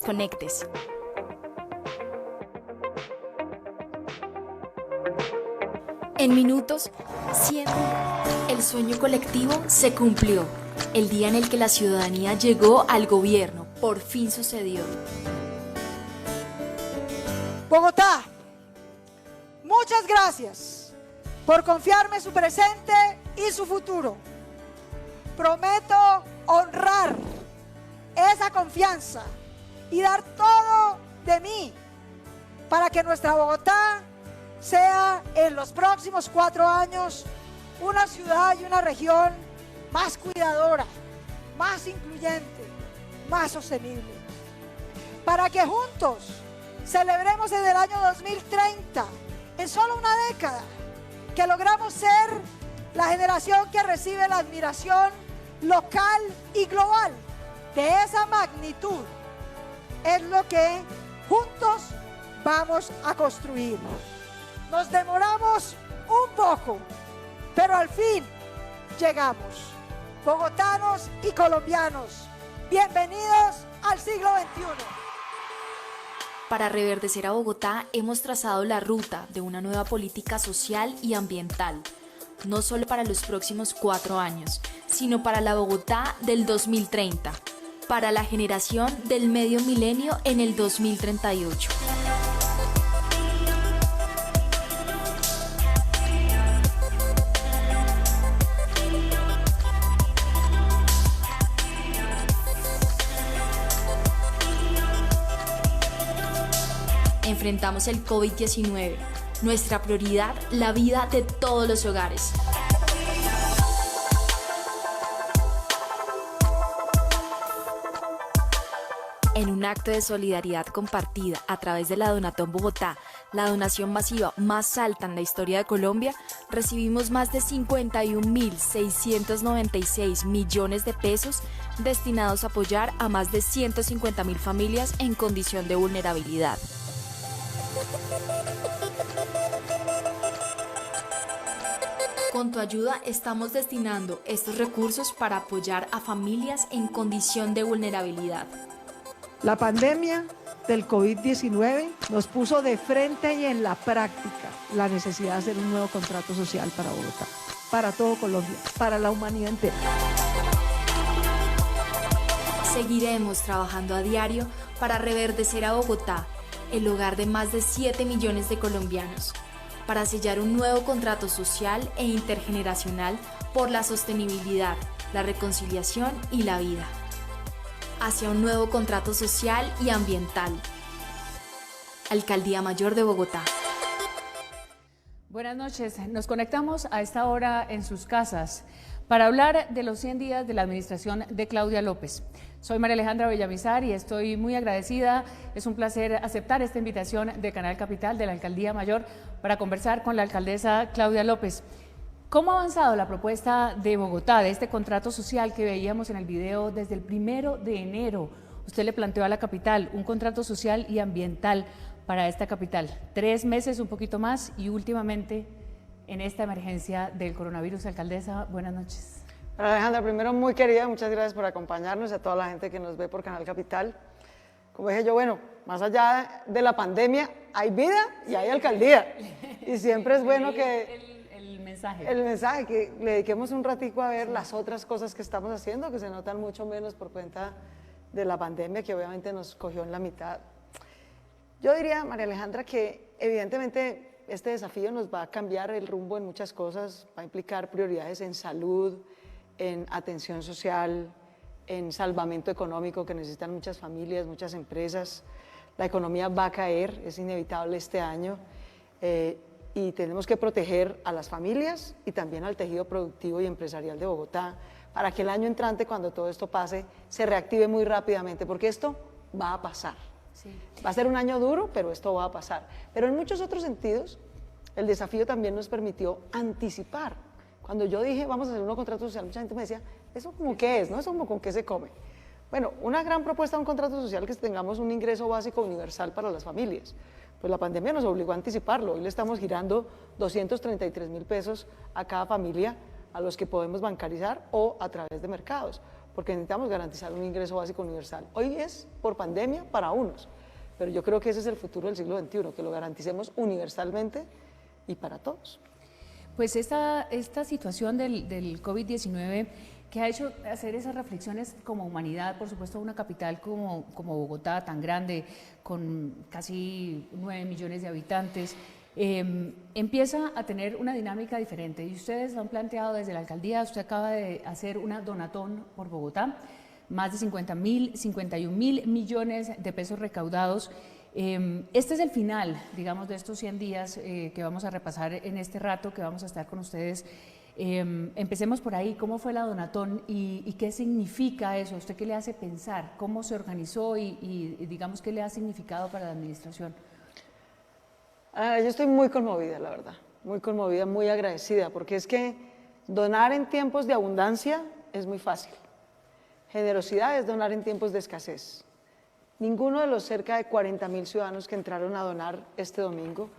desconectes. En minutos, siento, el sueño colectivo se cumplió. El día en el que la ciudadanía llegó al gobierno, por fin sucedió. Bogotá, muchas gracias por confiarme su presente y su futuro. Prometo honrar esa confianza y dar todo de mí para que nuestra Bogotá sea en los próximos 4 años una ciudad y una región más cuidadora, más incluyente, más sostenible. Para que juntos celebremos en el año 2030, en solo una década, que logramos ser la generación que recibe la admiración local y global de esa magnitud. Es lo que juntos vamos a construir. Nos demoramos un poco, pero al fin llegamos. Bogotanos y colombianos, bienvenidos al siglo XXI. Para reverdecer a Bogotá hemos trazado la ruta de una nueva política social y ambiental, no solo para los próximos 4 años, sino para la Bogotá del 2030, para la generación del medio milenio en el 2038. Enfrentamos el COVID-19. Nuestra prioridad, la vida de todos los hogares. En un acto de solidaridad compartida a través de la Donatón Bogotá, la donación masiva más alta en la historia de Colombia, recibimos más de 51.696 millones de pesos destinados a apoyar a más de 150.000 familias en condición de vulnerabilidad. Con tu ayuda estamos destinando estos recursos para apoyar a familias en condición de vulnerabilidad. La pandemia del COVID-19 nos puso de frente y en la práctica la necesidad de hacer un nuevo contrato social para Bogotá, para todo Colombia, para la humanidad entera. Seguiremos trabajando a diario para reverdecer a Bogotá, el hogar de más de 7 millones de colombianos, para sellar un nuevo contrato social e intergeneracional por la sostenibilidad, la reconciliación y la vida. Hacia un nuevo contrato social y ambiental. Alcaldía Mayor de Bogotá. Buenas noches, nos conectamos a esta hora en sus casas para hablar de los 100 días de la administración de Claudia López. Soy María Alejandra Villamizar y estoy muy agradecida. Es un placer aceptar esta invitación de Canal Capital, de la Alcaldía Mayor, para conversar con la alcaldesa Claudia López. ¿Cómo ha avanzado la propuesta de Bogotá, de este contrato social que veíamos en el video desde el 1 de enero? Usted le planteó a la capital un contrato social y ambiental para esta capital. 3 meses, un poquito más, y últimamente en esta emergencia del coronavirus. Alcaldesa, buenas noches. Alejandra, primero muy querida, muchas gracias por acompañarnos y a toda la gente que nos ve por Canal Capital. Como dije yo, bueno, más allá de la pandemia hay vida y hay alcaldía. Y siempre es bueno que el mensaje, que le dediquemos un ratico a ver las otras cosas que estamos haciendo, que se notan mucho menos por cuenta de la pandemia, que obviamente nos cogió en la mitad. Yo diría, María Alejandra, que evidentemente este desafío nos va a cambiar el rumbo en muchas cosas, va a implicar prioridades en salud, en atención social, en salvamento económico que necesitan muchas familias, muchas empresas. La economía va a caer, es inevitable este año, y tenemos que proteger a las familias y también al tejido productivo y empresarial de Bogotá para que el año entrante, cuando todo esto pase, se reactive muy rápidamente, porque esto va a pasar. Sí. Va a ser un año duro, pero esto va a pasar. Pero en muchos otros sentidos, el desafío también nos permitió anticipar. Cuando yo dije, vamos a hacer un nuevo contrato social, mucha gente me decía, ¿eso como qué es? ¿No? ¿Eso como con qué se come? Bueno, una gran propuesta de un contrato social es que tengamos un ingreso básico universal para las familias. Pues la pandemia nos obligó a anticiparlo. Hoy le estamos girando 233.000 pesos a cada familia, a los que podemos bancarizar o a través de mercados. porque necesitamos garantizar un ingreso básico universal. Hoy es por pandemia para unos, pero yo creo que ese es el futuro del siglo XXI, que lo garanticemos universalmente y para todos. Pues esta situación del COVID-19 que ha hecho hacer esas reflexiones como humanidad, por supuesto, una capital como Bogotá, tan grande, con casi 9 millones de habitantes, empieza a tener una dinámica diferente. Y ustedes lo han planteado desde la alcaldía, usted acaba de hacer una donatón por Bogotá, más de 51 mil millones de pesos recaudados. Este es el final, digamos, de estos 100 días que vamos a repasar en este rato que vamos a estar con ustedes. Empecemos por ahí, ¿cómo fue la donatón y qué significa eso? ¿Usted qué le hace pensar? ¿Cómo se organizó y digamos qué le ha significado para la administración? Yo estoy muy conmovida, la verdad, muy conmovida, muy agradecida, porque es que donar en tiempos de abundancia es muy fácil. Generosidad es donar en tiempos de escasez. Ninguno de los cerca de 40.000 ciudadanos que entraron a donar este domingo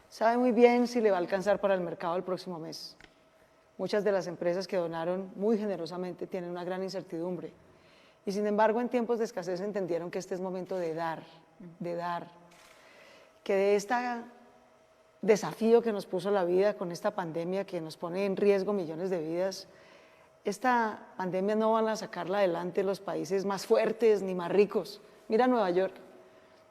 sabe muy bien si le va a alcanzar para el mercado el próximo mes. Muchas de las empresas que donaron muy generosamente tienen una gran incertidumbre y sin embargo en tiempos de escasez entendieron que este es momento de dar, que de este desafío que nos puso la vida con esta pandemia que nos pone en riesgo millones de vidas, esta pandemia no van a sacarla adelante los países más fuertes ni más ricos. Mira Nueva York,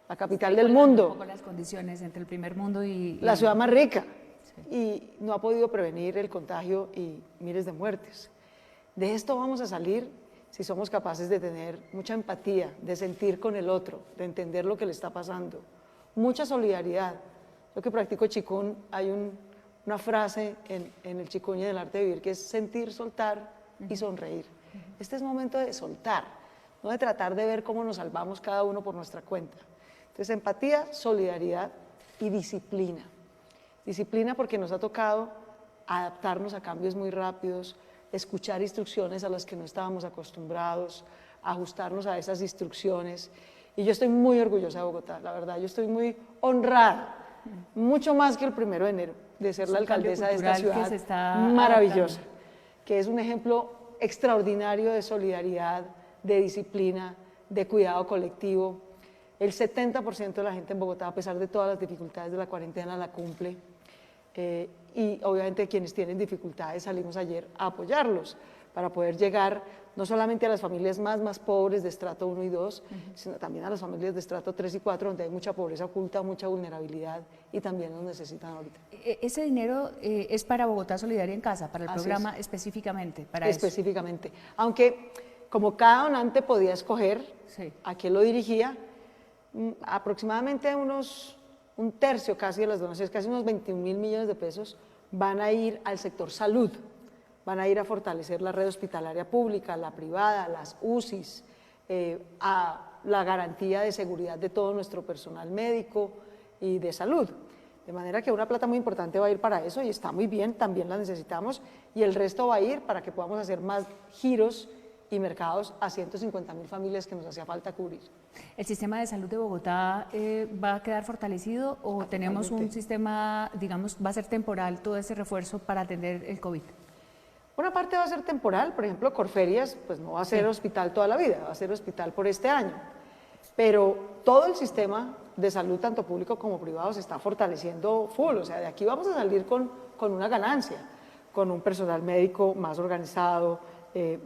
la capital del mundo. Un poco las condiciones entre el primer mundo y la ciudad más rica. Y no ha podido prevenir el contagio y miles de muertes. De esto vamos a salir si somos capaces de tener mucha empatía, de sentir con el otro, de entender lo que le está pasando, mucha solidaridad. Yo que practico Qigong, hay una frase en el Qigong y en el arte de vivir que es sentir, soltar y sonreír. Este es momento de soltar, no de tratar de ver cómo nos salvamos cada uno por nuestra cuenta. Entonces, empatía, solidaridad y disciplina. Disciplina porque nos ha tocado adaptarnos a cambios muy rápidos, escuchar instrucciones a las que no estábamos acostumbrados, ajustarnos a esas instrucciones. Y yo estoy muy orgullosa de Bogotá, la verdad, yo estoy muy honrada, mucho más que el 1 de enero, de ser la alcaldesa de esta ciudad maravillosa, que es un ejemplo extraordinario de solidaridad, de disciplina, de cuidado colectivo. El 70% de la gente en Bogotá, a pesar de todas las dificultades de la cuarentena, la cumple. Y obviamente quienes tienen dificultades salimos ayer a apoyarlos para poder llegar no solamente a las familias más pobres de estrato 1 y 2, sino también a las familias de estrato 3 y 4, donde hay mucha pobreza oculta, mucha vulnerabilidad y también nos necesitan ahorita. ¿Ese dinero es para Bogotá Solidaria en Casa, para el programa específicamente? Para específicamente, aunque como cada donante podía escoger a quién lo dirigía, aproximadamente un tercio casi de las donaciones, casi unos 21.000 millones de pesos, van a ir al sector salud, van a ir a fortalecer la red hospitalaria pública, la privada, las UCIs, a la garantía de seguridad de todo nuestro personal médico y de salud. De manera que una plata muy importante va a ir para eso y está muy bien, también la necesitamos, y el resto va a ir para que podamos hacer más giros y mercados a 150.000 familias que nos hacía falta cubrir. ¿El sistema de salud de Bogotá va a quedar fortalecido o tenemos un sistema, digamos, va a ser temporal todo ese refuerzo para atender el COVID? Una parte va a ser temporal, por ejemplo, Corferias pues no va a ser hospital toda la vida, va a ser hospital por este año, pero todo el sistema de salud, tanto público como privado, se está fortaleciendo full, o sea, de aquí vamos a salir con una ganancia, con un personal médico más organizado,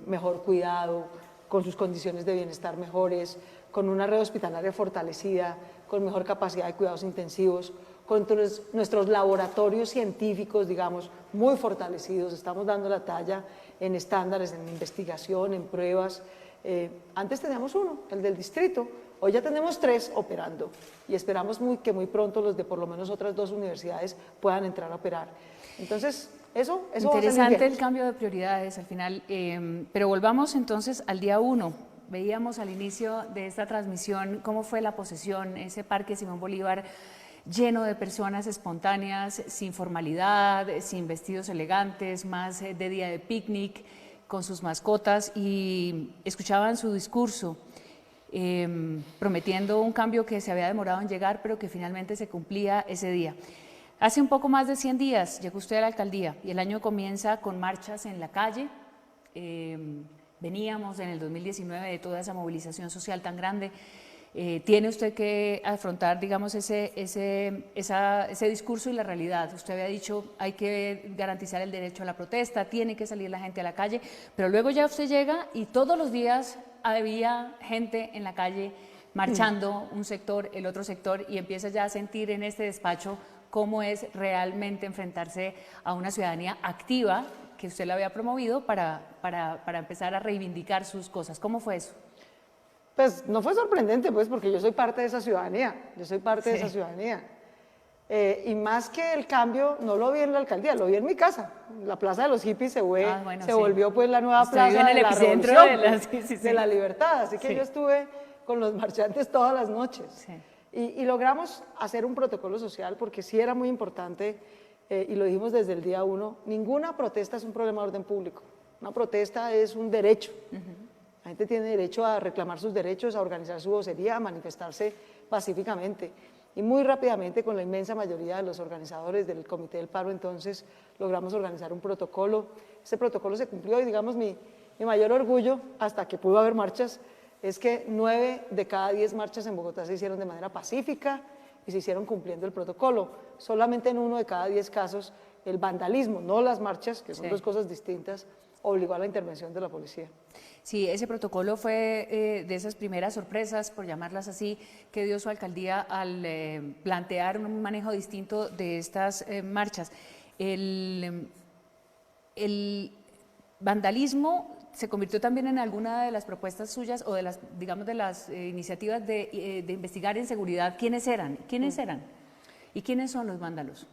mejor cuidado, con sus condiciones de bienestar mejores, con una red hospitalaria fortalecida, con mejor capacidad de cuidados intensivos, con nuestros laboratorios científicos, digamos, muy fortalecidos, estamos dando la talla en estándares, en investigación, en pruebas. Antes teníamos uno, el del distrito, hoy ya tenemos 3 operando y esperamos que muy pronto los de por lo menos otras 2 universidades puedan entrar a operar. Entonces, eso interesante el cambio de prioridades al final, pero volvamos entonces al día 1. Veíamos al inicio de esta transmisión cómo fue la posesión, ese Parque Simón Bolívar lleno de personas espontáneas, sin formalidad, sin vestidos elegantes, más de día de picnic, con sus mascotas, y escuchaban su discurso prometiendo un cambio que se había demorado en llegar, pero que finalmente se cumplía ese día. Hace un poco más de 100 días llegó usted a la alcaldía y el año comienza con marchas en la calle, veníamos en el 2019 de toda esa movilización social tan grande. Tiene usted que afrontar, digamos, ese discurso y la realidad. Usted había dicho, hay que garantizar el derecho a la protesta, tiene que salir la gente a la calle, pero luego ya usted llega y todos los días había gente en la calle marchando, un sector, el otro sector, y empieza ya a sentir en este despacho cómo es realmente enfrentarse a una ciudadanía activa que usted la había promovido para empezar a reivindicar sus cosas. ¿Cómo fue eso? Pues no fue sorprendente, pues, porque yo soy parte de esa ciudadanía, yo soy parte de esa ciudadanía. Y más que el cambio, no lo vi en la alcaldía, lo vi en mi casa. La Plaza de los Hippies se volvió pues la nueva plaza en el de la epicentro revolución, de la libertad. Así que yo estuve con los marchantes todas las noches. Sí. Y logramos hacer un protocolo social porque sí era muy importante, y lo dijimos desde el día 1, ninguna protesta es un problema de orden público. Una protesta es un derecho. La gente tiene derecho a reclamar sus derechos, a organizar su vocería, a manifestarse pacíficamente. Y muy rápidamente, con la inmensa mayoría de los organizadores del Comité del Paro, entonces logramos organizar un protocolo. Ese protocolo se cumplió y, digamos, mi mayor orgullo, hasta que pudo haber marchas, es que 9 de cada 10 marchas en Bogotá se hicieron de manera pacífica y se hicieron cumpliendo el protocolo. Solamente en 1 de cada 10 casos el vandalismo, no las marchas, que son dos cosas distintas, obligó a la intervención de la policía. Sí, ese protocolo fue de esas primeras sorpresas, por llamarlas así, que dio su alcaldía al plantear un manejo distinto de estas marchas. El vandalismo se convirtió también en alguna de las propuestas suyas o de las, digamos, de las iniciativas de investigar en seguridad quiénes eran y quiénes son los vándalos.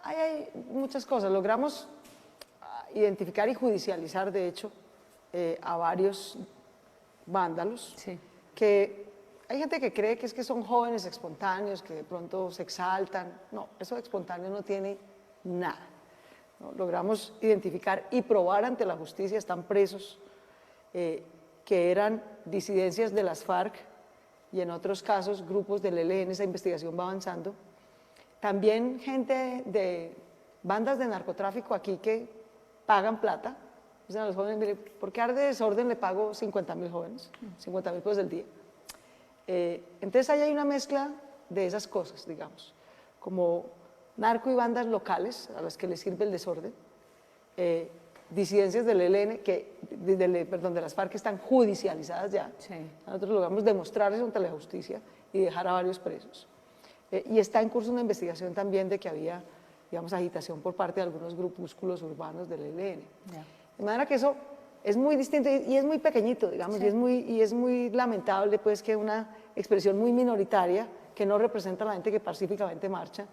Hay muchas cosas. Logramos identificar y judicializar, de hecho, a varios vándalos, que hay gente que cree que es que son jóvenes espontáneos, que de pronto se exaltan. No, eso de espontáneo no tiene nada. ¿No? Logramos identificar y probar ante la justicia, están presos, que eran disidencias de las FARC y en otros casos grupos del ELN, esa investigación va avanzando. También gente de bandas de narcotráfico aquí que pagan plata. Dicen a los jóvenes, mire, ¿por qué arde desorden le pago 50.000 jóvenes? 50.000 pesos del día. Entonces ahí hay una mezcla de esas cosas, digamos, como narco y bandas locales a las que les sirve el desorden, disidencias del ELN, de las FARC que están judicializadas ya. Sí. Nosotros logramos demostrar eso ante la justicia y dejar a varios presos. Y está en curso una investigación también de que había, digamos, agitación por parte de algunos grupúsculos urbanos del ELN. Yeah. De manera que eso es muy distinto y es muy pequeñito, digamos, y es muy lamentable pues que una expresión muy minoritaria que no representa a la gente que pacíficamente marcha,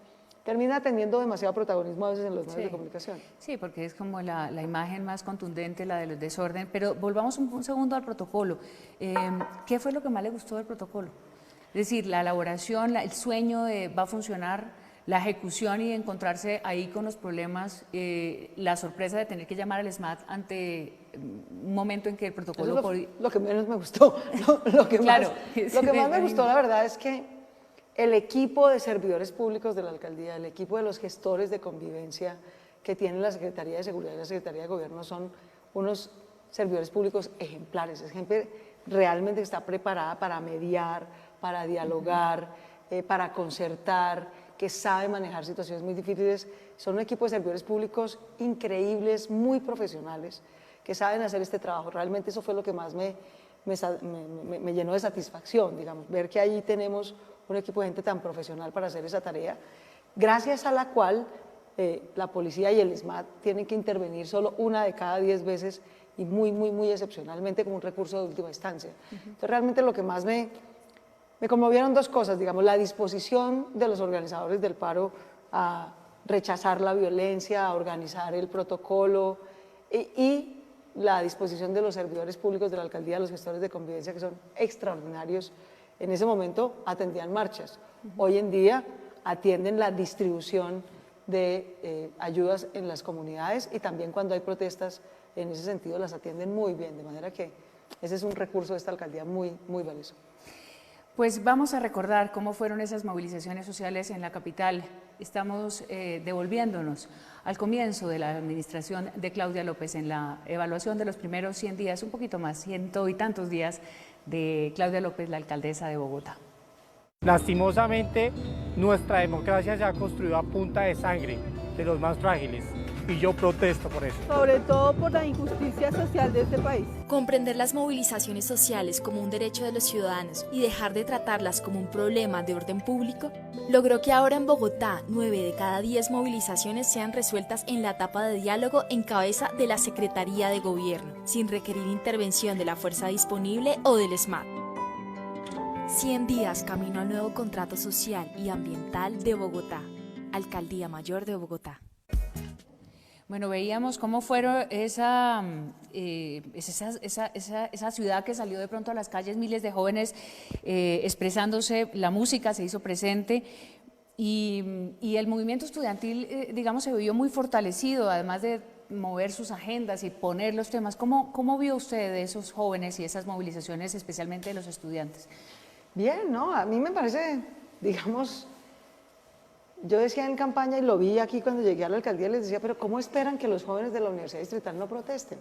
termina teniendo demasiado protagonismo a veces en los medios de comunicación. Sí, porque es como la imagen más contundente, la del desorden. Pero volvamos un segundo al protocolo. ¿Qué fue lo que más le gustó del protocolo? Es decir, la elaboración, el sueño de va a funcionar, la ejecución y encontrarse ahí con los problemas, la sorpresa de tener que llamar al SMAT ante un momento en que el protocolo... Eso es lo que menos me gustó. Lo que más me gustó, la verdad, es que el equipo de servidores públicos de la alcaldía, el equipo de los gestores de convivencia que tiene la Secretaría de Seguridad y la Secretaría de Gobierno son unos servidores públicos ejemplares, es gente realmente que está preparada para mediar, para dialogar, para concertar, que sabe manejar situaciones muy difíciles. Son un equipo de servidores públicos increíbles, muy profesionales, que saben hacer este trabajo. Realmente eso fue lo que más me llenó de satisfacción, digamos, ver que allí tenemos un equipo de gente tan profesional para hacer esa tarea, gracias a la cual la policía y el SMAT tienen que intervenir solo 1 de cada 10 veces y muy excepcionalmente como un recurso de última instancia. Entonces realmente lo que más me conmovieron 2 cosas, digamos, la disposición de los organizadores del paro a rechazar la violencia, a organizar el protocolo y la disposición de los servidores públicos de la alcaldía, los gestores de convivencia que son extraordinarios. En ese momento atendían marchas, hoy en día atienden la distribución de ayudas en las comunidades y también cuando hay protestas, en ese sentido las atienden muy bien, de manera que ese es un recurso de esta alcaldía muy valioso. Pues vamos a recordar cómo fueron esas movilizaciones sociales en la capital. Estamos devolviéndonos al comienzo de la administración de Claudia López en la evaluación de los primeros 100 días, un poquito más, 100 y tantos días de Claudia López, la alcaldesa de Bogotá. Lastimosamente, nuestra democracia se ha construido a punta de sangre de los más frágiles y yo protesto por eso. Sobre todo por la injusticia social de este país. Comprender las movilizaciones sociales como un derecho de los ciudadanos y dejar de tratarlas como un problema de orden público, logró que ahora en Bogotá 9 de cada 10 movilizaciones sean resueltas en la etapa de diálogo en cabeza de la Secretaría de Gobierno, sin requerir intervención de la fuerza disponible o del SMAT. 100 días camino al nuevo contrato social y ambiental de Bogotá. Alcaldía Mayor de Bogotá. Bueno, veíamos cómo fueron esa ciudad que salió de pronto a las calles, miles de jóvenes expresándose, la música se hizo presente y el movimiento estudiantil, digamos, se vio muy fortalecido, además de mover sus agendas y poner los temas. ¿Cómo vio usted de esos jóvenes y esas movilizaciones, especialmente de los estudiantes? Bien, ¿no? A mí me parece, digamos, yo decía en campaña y lo vi aquí cuando llegué a la alcaldía, les decía, pero ¿cómo esperan que los jóvenes de la Universidad Distrital no protesten?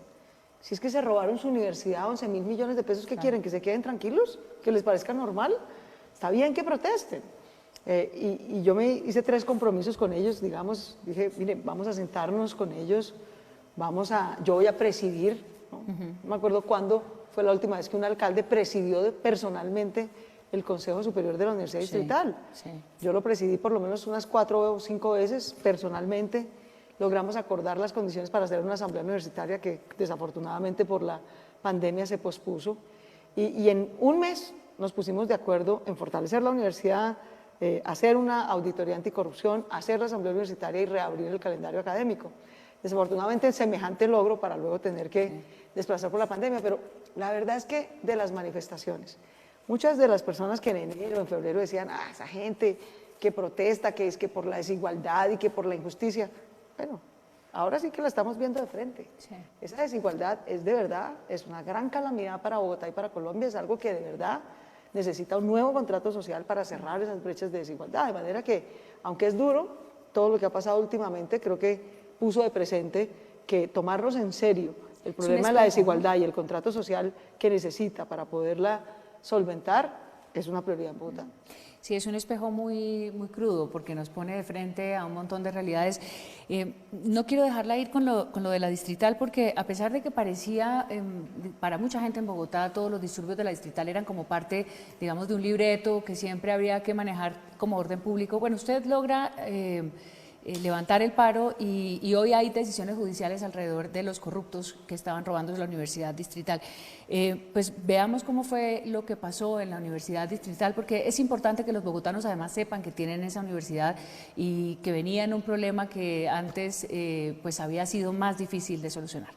Si es que se robaron su universidad, 11.000 millones de pesos, ¿qué quieren? ¿Que se queden tranquilos? ¿Que les parezca normal? Está bien que protesten. Y yo me hice 3 compromisos con ellos, digamos, dije, mire, vamos a sentarnos con ellos, yo voy a presidir, ¿no? No me acuerdo cuándo fue la última vez que un alcalde presidió personalmente el Consejo Superior de la Universidad Distrital. Sí. Yo lo presidí por lo menos unas 4 o 5 veces personalmente. Logramos acordar las condiciones para hacer una asamblea universitaria que desafortunadamente por la pandemia se pospuso. Y en un mes nos pusimos de acuerdo en fortalecer la universidad, hacer una auditoría anticorrupción, hacer la asamblea universitaria y reabrir el calendario académico. Desafortunadamente semejante logro para luego tener que desplazar por la pandemia, pero la verdad es que de las manifestaciones, muchas de las personas que en enero, en febrero decían, esa gente que protesta, que es que por la desigualdad y que por la injusticia, bueno, ahora sí que la estamos viendo de frente. Sí. Esa desigualdad es de verdad, es una gran calamidad para Bogotá y para Colombia, es algo que de verdad necesita un nuevo contrato social para cerrar esas brechas de desigualdad, de manera que, aunque es duro, todo lo que ha pasado últimamente creo que puso de presente que tomarnos en serio el problema de la desigualdad y el contrato social que necesita para poderla solventar es una prioridad en Bogotá. Sí, es un espejo muy crudo porque nos pone de frente a un montón de realidades. No quiero dejarla ir con lo de la distrital porque a pesar de que parecía para mucha gente en Bogotá todos los disturbios de la distrital eran como parte, digamos, de un libreto que siempre habría que manejar como orden público. Bueno, usted logra levantar el paro y hoy hay decisiones judiciales alrededor de los corruptos que estaban robando la Universidad Distrital. Pues veamos cómo fue lo que pasó en la Universidad Distrital, porque es importante que los bogotanos además sepan que tienen esa universidad y que venía en un problema que antes pues había sido más difícil de solucionar.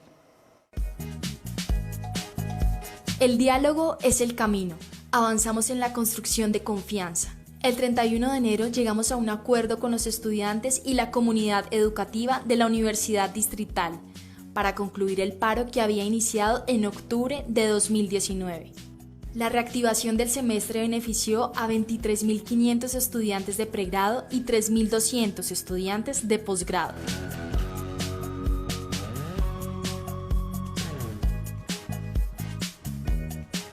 El diálogo es el camino. Avanzamos en la construcción de confianza. El 31 de enero llegamos a un acuerdo con los estudiantes y la comunidad educativa de la Universidad Distrital para concluir el paro que había iniciado en octubre de 2019. La reactivación del semestre benefició a 23.500 estudiantes de pregrado y 3.200 estudiantes de posgrado.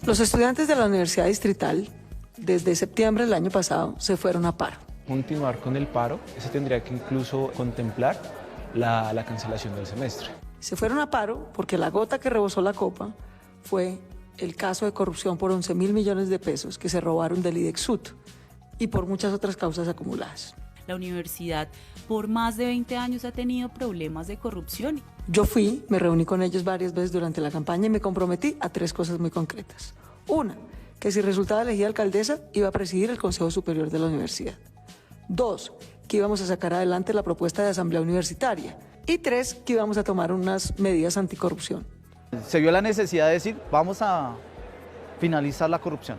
Los estudiantes de la Universidad Distrital desde septiembre del año pasado se fueron a paro. Continuar con el paro, se tendría que incluso contemplar la cancelación del semestre. Se fueron a paro porque la gota que rebosó la copa fue el caso de corrupción por 11.000 millones de pesos que se robaron del IDEXUT y por muchas otras causas acumuladas. La universidad por más de 20 años ha tenido problemas de corrupción. Yo me reuní con ellos varias veces durante la campaña y me comprometí a 3 cosas muy concretas. Una, que si resultaba elegida alcaldesa, iba a presidir el Consejo Superior de la Universidad. 2, que íbamos a sacar adelante la propuesta de asamblea universitaria. Y 3, que íbamos a tomar unas medidas anticorrupción. Se vio la necesidad de decir, vamos a finalizar la corrupción.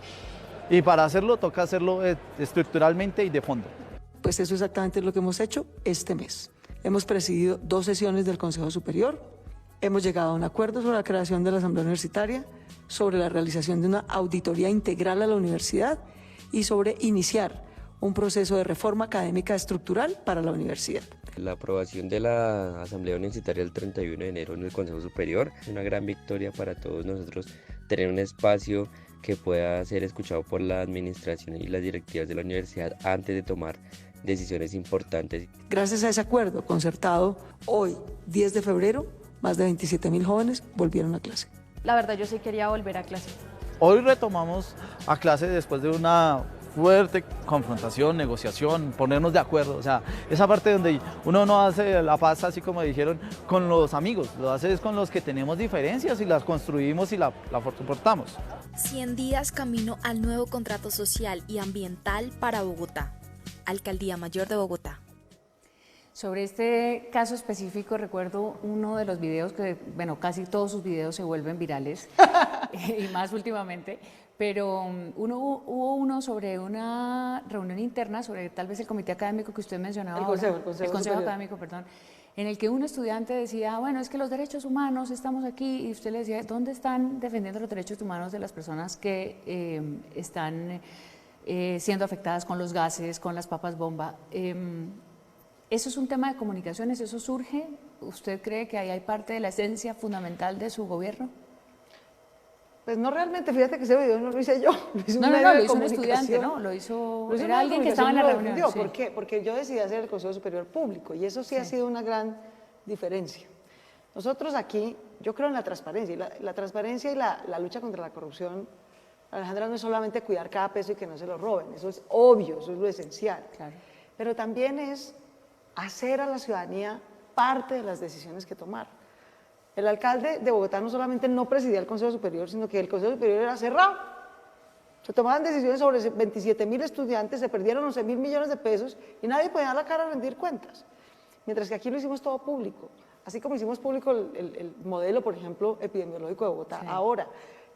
Y para hacerlo, toca hacerlo estructuralmente y de fondo. Pues eso exactamente es lo que hemos hecho este mes. Hemos presidido 2 sesiones del Consejo Superior, hemos llegado a un acuerdo sobre la creación de la asamblea universitaria, sobre la realización de una auditoría integral a la universidad y sobre iniciar un proceso de reforma académica estructural para la universidad. La aprobación de la Asamblea Universitaria el 31 de enero en el Consejo Superior es una gran victoria para todos nosotros, tener un espacio que pueda ser escuchado por la administración y las directivas de la universidad antes de tomar decisiones importantes. Gracias a ese acuerdo concertado, hoy, 10 de febrero, más de 27.000 jóvenes volvieron a clase. La verdad, yo sí quería volver a clase. Hoy retomamos a clase después de una fuerte confrontación, negociación, ponernos de acuerdo, o sea, esa parte donde uno no hace la paz, así como dijeron, con los amigos, lo hace es con los que tenemos diferencias y las construimos y la soportamos. 100 días camino al nuevo contrato social y ambiental para Bogotá. Alcaldía Mayor de Bogotá. Sobre este caso específico recuerdo uno de los videos que, bueno, casi todos sus videos se vuelven virales, y más últimamente, pero hubo uno sobre una reunión interna, sobre tal vez el comité académico que usted mencionaba. El Consejo Académico, perdón, en el que un estudiante decía, bueno, es que los derechos humanos, estamos aquí, y usted le decía, ¿dónde están defendiendo los derechos humanos de las personas que están siendo afectadas con los gases, con las papas bomba? ¿Eso es un tema de comunicaciones? ¿Eso surge? ¿Usted cree que ahí hay parte de la esencia fundamental de su gobierno? Pues no realmente, fíjate que ese video no lo hice yo, lo hizo lo hizo un estudiante, ¿no? Lo hizo era alguien que estaba en la reunión. Sí. ¿Por qué? Porque yo decidí hacer el Consejo Superior Público y eso sí ha sido una gran diferencia. Nosotros aquí, yo creo en la transparencia, y la transparencia y la lucha contra la corrupción, Alejandra, no es solamente cuidar cada peso y que no se lo roben, eso es obvio, eso es lo esencial. Claro. Pero también es hacer a la ciudadanía parte de las decisiones que tomar. El alcalde de Bogotá no solamente no presidía el Consejo Superior, sino que el Consejo Superior era cerrado. Se tomaban decisiones sobre 27.000 estudiantes, se perdieron 11.000 millones de pesos y nadie podía dar la cara a rendir cuentas. Mientras que aquí lo hicimos todo público, así como hicimos público el modelo, por ejemplo, epidemiológico de Bogotá. Sí. Ahora,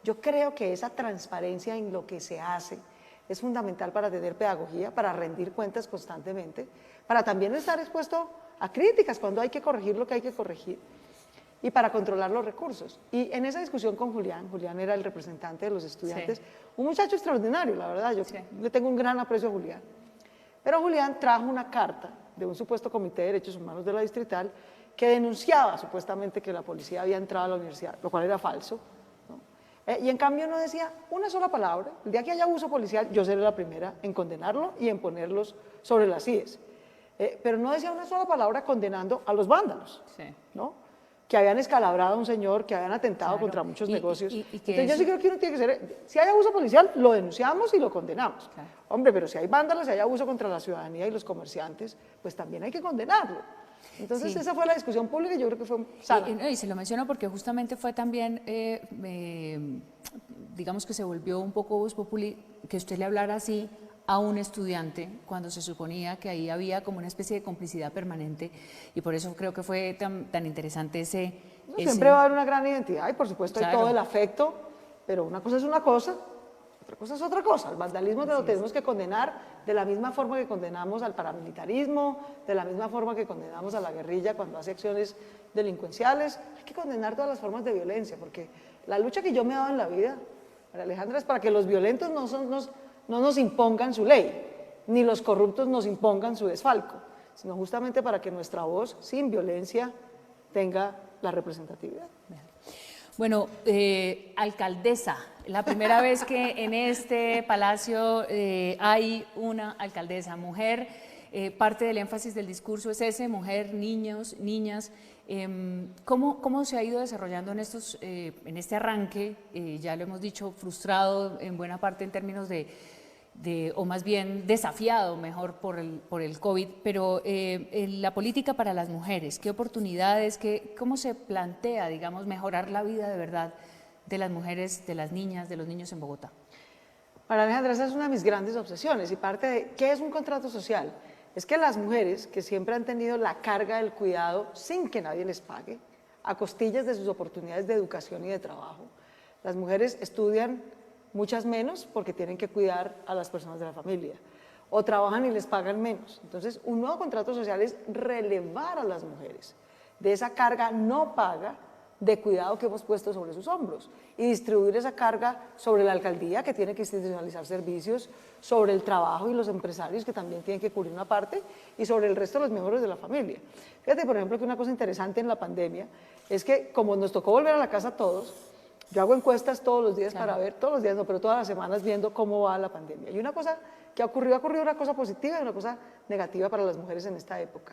yo creo que esa transparencia en lo que se hace es fundamental para tener pedagogía, para rendir cuentas constantemente, para también estar expuesto a críticas cuando hay que corregir lo que hay que corregir y para controlar los recursos. Y en esa discusión con Julián era el representante de los estudiantes, sí. Un muchacho extraordinario, la verdad, yo le tengo un gran aprecio a Julián. Pero Julián trajo una carta de un supuesto comité de derechos humanos de la distrital que denunciaba supuestamente que la policía había entrado a la universidad, lo cual era falso. Y en cambio no decía una sola palabra. El día que haya abuso policial, yo seré la primera en condenarlo y en ponerlos sobre las IES. Pero no decía una sola palabra condenando a los vándalos, sí. ¿No? Que habían escalabrado a un señor, que habían atentado contra muchos negocios. Entonces yo sí creo que uno tiene que ser, si hay abuso policial, lo denunciamos y lo condenamos. Claro. Hombre, pero si hay vándalos, si hay abuso contra la ciudadanía y los comerciantes, pues también hay que condenarlo. Entonces sí. Esa fue la discusión pública y yo creo que fue sana. Y se lo menciono porque justamente fue también, digamos que se volvió un poco voz populi que usted le hablara así a un estudiante cuando se suponía que ahí había como una especie de complicidad permanente y por eso creo que fue tan interesante ese... Siempre va a haber una gran identidad y por supuesto claro. Hay todo el afecto, pero una cosa es una cosa, otra cosa es otra cosa. El vandalismo lo tenemos que condenar de la misma forma que condenamos al paramilitarismo, de la misma forma que condenamos a la guerrilla cuando hace acciones delincuenciales. Hay que condenar todas las formas de violencia, porque la lucha que yo me he dado en la vida, María Alejandra, es para que los violentos no nos impongan su ley, ni los corruptos nos impongan su desfalco, sino justamente para que nuestra voz, sin violencia, tenga la representatividad. Bueno, alcaldesa, la primera vez que en este palacio hay una alcaldesa mujer, parte del énfasis del discurso es ese, mujer, niños, niñas. ¿Cómo se ha ido desarrollando en este arranque, ya lo hemos dicho, frustrado en buena parte en términos o más bien desafiado mejor por el COVID, pero la política para las mujeres, qué oportunidades, cómo se plantea, digamos, mejorar la vida de verdad de las mujeres, de las niñas, de los niños en Bogotá? Para Alejandra, esa es una de mis grandes obsesiones y parte de ¿qué es un contrato social? Es que las mujeres que siempre han tenido la carga del cuidado sin que nadie les pague, a costillas de sus oportunidades de educación y de trabajo, las mujeres estudian muchas menos porque tienen que cuidar a las personas de la familia, o trabajan y les pagan menos. Entonces, un nuevo contrato social es relevar a las mujeres de esa carga no paga de cuidado que hemos puesto sobre sus hombros y distribuir esa carga sobre la alcaldía, que tiene que institucionalizar servicios, sobre el trabajo y los empresarios, que también tienen que cubrir una parte, y sobre el resto de los miembros de la familia. Fíjate, por ejemplo, que una cosa interesante en la pandemia es que como nos tocó volver a la casa todos, yo hago encuestas todos los días para ver, todos los días no, pero todas las semanas viendo cómo va la pandemia. Y una cosa que ha ocurrido una cosa positiva y una cosa negativa para las mujeres en esta época.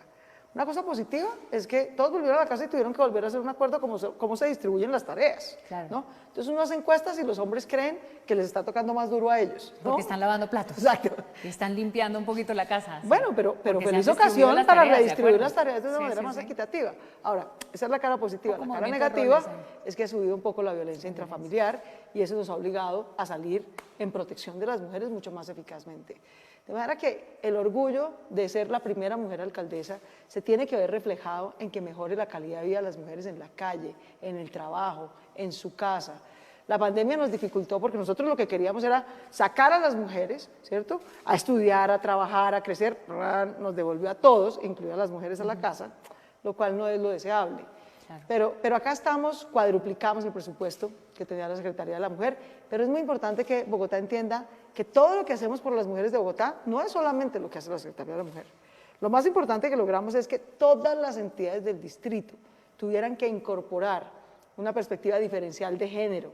Una cosa positiva es que todos volvieron a la casa y tuvieron que volver a hacer un acuerdo cómo se distribuyen las tareas, ¿no? Entonces uno hace encuestas y los hombres creen que les está tocando más duro a ellos, ¿no? Porque están lavando platos. Exacto. Y están limpiando un poquito la casa. Bueno, pero feliz ocasión para redistribuir las tareas de una manera más equitativa. Ahora, esa es la cara positiva. La cara negativa es que ha subido un poco la violencia intrafamiliar y eso nos ha obligado a salir en protección de las mujeres mucho más eficazmente. De manera que el orgullo de ser la primera mujer alcaldesa se tiene que ver reflejado en que mejore la calidad de vida de las mujeres en la calle, en el trabajo, en su casa. La pandemia nos dificultó porque nosotros lo que queríamos era sacar a las mujeres, ¿cierto?, a estudiar, a trabajar, a crecer, nos devolvió a todos, incluidas las mujeres a la casa, lo cual no es lo deseable. Claro. Pero acá estamos, cuadruplicamos el presupuesto que tenía la Secretaría de la Mujer, pero es muy importante que Bogotá entienda que todo lo que hacemos por las mujeres de Bogotá no es solamente lo que hace la Secretaría de la Mujer. Lo más importante que logramos es que todas las entidades del distrito tuvieran que incorporar una perspectiva diferencial de género,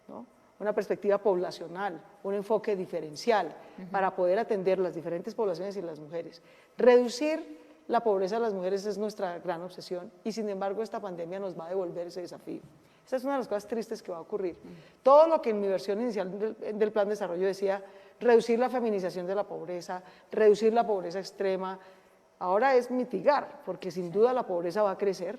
¿no?, una perspectiva poblacional, un enfoque diferencial para poder atender las diferentes poblaciones y las mujeres. Reducir la pobreza de las mujeres es nuestra gran obsesión y sin embargo esta pandemia nos va a devolver ese desafío. Esa es una de las cosas tristes que va a ocurrir. Todo lo que en mi versión inicial del plan de desarrollo decía, reducir la feminización de la pobreza, reducir la pobreza extrema, ahora es mitigar, porque sin duda la pobreza va a crecer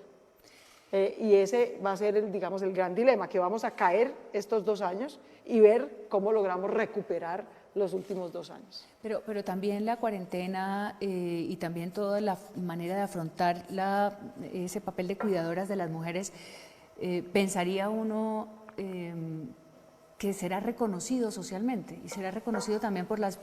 y ese va a ser el gran dilema, que vamos a caer estos 2 años y ver cómo logramos recuperar los últimos 2 años. Pero también la cuarentena y también toda la manera de afrontar ese papel de cuidadoras de las mujeres, pensaría uno que será reconocido socialmente y será reconocido también por las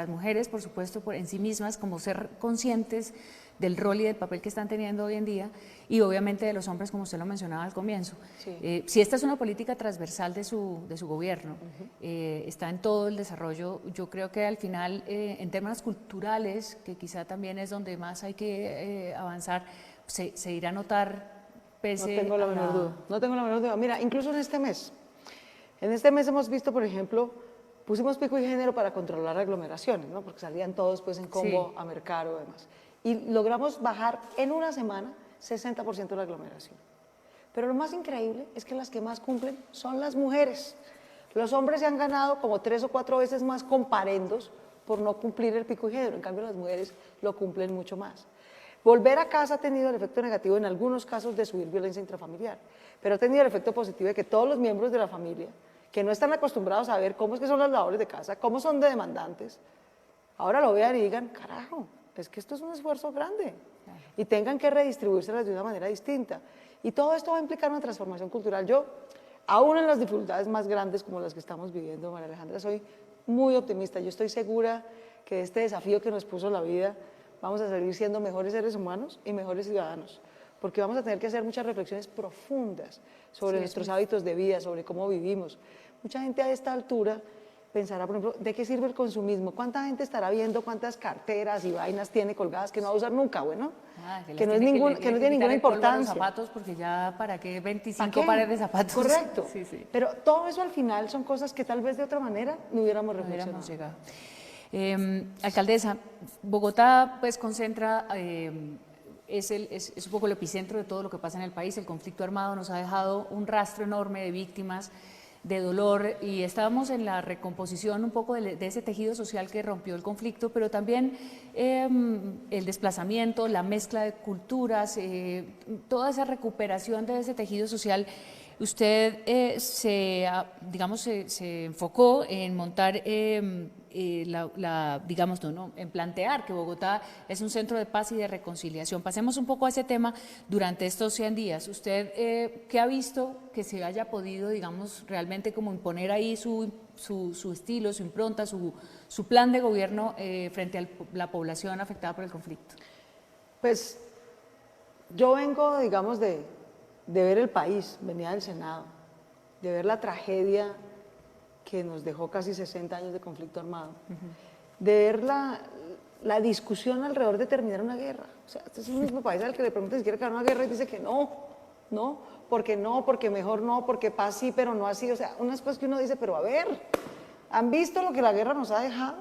mujeres, por supuesto, en sí mismas, como ser conscientes del rol y del papel que están teniendo hoy en día y obviamente de los hombres, como usted lo mencionaba al comienzo. Sí. Si esta es una política transversal de su gobierno, está en todo el desarrollo, yo creo que al final, en temas culturales, que quizá también es donde más hay que avanzar, se irá a notar pese No tengo la menor duda, no tengo la menor duda. Mira, incluso en este mes hemos visto, por ejemplo, pusimos pico y género para controlar aglomeraciones, ¿no?, porque salían todos pues en combo a mercar o demás. Y logramos bajar en una semana 60% de la aglomeración. Pero lo más increíble es que las que más cumplen son las mujeres. Los hombres se han ganado como 3 o 4 veces más comparendos por no cumplir el pico y género, en cambio las mujeres lo cumplen mucho más. Volver a casa ha tenido el efecto negativo en algunos casos de subir violencia intrafamiliar, pero ha tenido el efecto positivo de que todos los miembros de la familia, que no están acostumbrados a ver cómo es que son las labores de casa, cómo son de demandantes, ahora lo vean y digan, carajo, es que esto es un esfuerzo grande y tengan que redistribuírselas de una manera distinta. Y todo esto va a implicar una transformación cultural. Yo, aún en las dificultades más grandes como las que estamos viviendo, María Alejandra, soy muy optimista. Yo estoy segura que de este desafío que nos puso la vida vamos a salir siendo mejores seres humanos y mejores ciudadanos, porque vamos a tener que hacer muchas reflexiones profundas sobre nuestros hábitos de vida, sobre cómo vivimos. Mucha gente a esta altura pensará, por ejemplo, ¿de qué sirve el consumismo? ¿Cuánta gente estará viendo cuántas carteras y vainas tiene colgadas que no va a usar nunca? Bueno, que no tiene ninguna importancia. Los zapatos, porque ya, ¿para qué 25 pares de zapatos? Correcto. Pero todo eso al final son cosas que tal vez de otra manera no hubiéramos reflexionado. Alcaldesa, Bogotá pues concentra, es un poco el epicentro de todo lo que pasa en el país. El conflicto armado nos ha dejado un rastro enorme de víctimas, de dolor, y estábamos en la recomposición un poco de ese tejido social que rompió el conflicto, pero también el desplazamiento, la mezcla de culturas, toda esa recuperación de ese tejido social. Usted se enfocó en montar, en plantear que Bogotá es un centro de paz y de reconciliación. Pasemos un poco a ese tema durante estos 100 días. ¿Usted qué ha visto que se haya podido, realmente como imponer ahí su estilo, su impronta, su plan de gobierno frente a la población afectada por el conflicto? Pues yo vengo, de de ver el país, venía del Senado, de ver la tragedia que nos dejó casi 60 años de conflicto armado, de ver la discusión alrededor de terminar una guerra. O sea, este es el mismo país al que le pregunta si quiere acabar una guerra y dice que no, porque mejor no, porque paz sí, pero no así. O sea, unas cosas que uno dice, pero a ver, ¿han visto lo que la guerra nos ha dejado?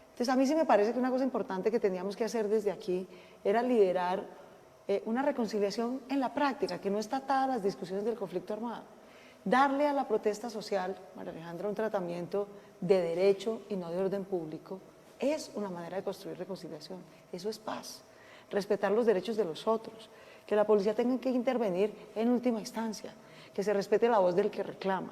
Entonces, a mí sí me parece que una cosa importante que teníamos que hacer desde aquí era liderar una reconciliación en la práctica, que no está atada a las discusiones del conflicto armado. Darle a la protesta social, María Alejandra, un tratamiento de derecho y no de orden público, es una manera de construir reconciliación. Eso es paz. Respetar los derechos de los otros, que la policía tenga que intervenir en última instancia, que se respete la voz del que reclama,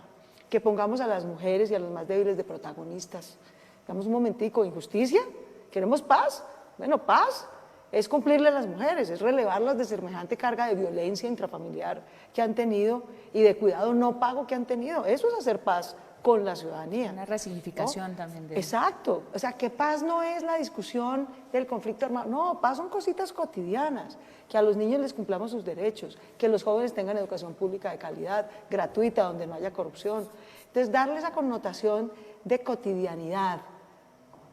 que pongamos a las mujeres y a los más débiles de protagonistas. Digamos un momentico, ¿injusticia? ¿Queremos paz? Bueno, paz es cumplirle a las mujeres, es relevarlas de semejante carga de violencia intrafamiliar que han tenido y de cuidado no pago que han tenido. Eso es hacer paz con la ciudadanía. Una resignificación, ¿no? También de... Exacto. O sea, que paz no es la discusión del conflicto armado. No, paz son cositas cotidianas. Que a los niños les cumplamos sus derechos, que los jóvenes tengan educación pública de calidad, gratuita, donde no haya corrupción. Entonces, darle esa connotación de cotidianidad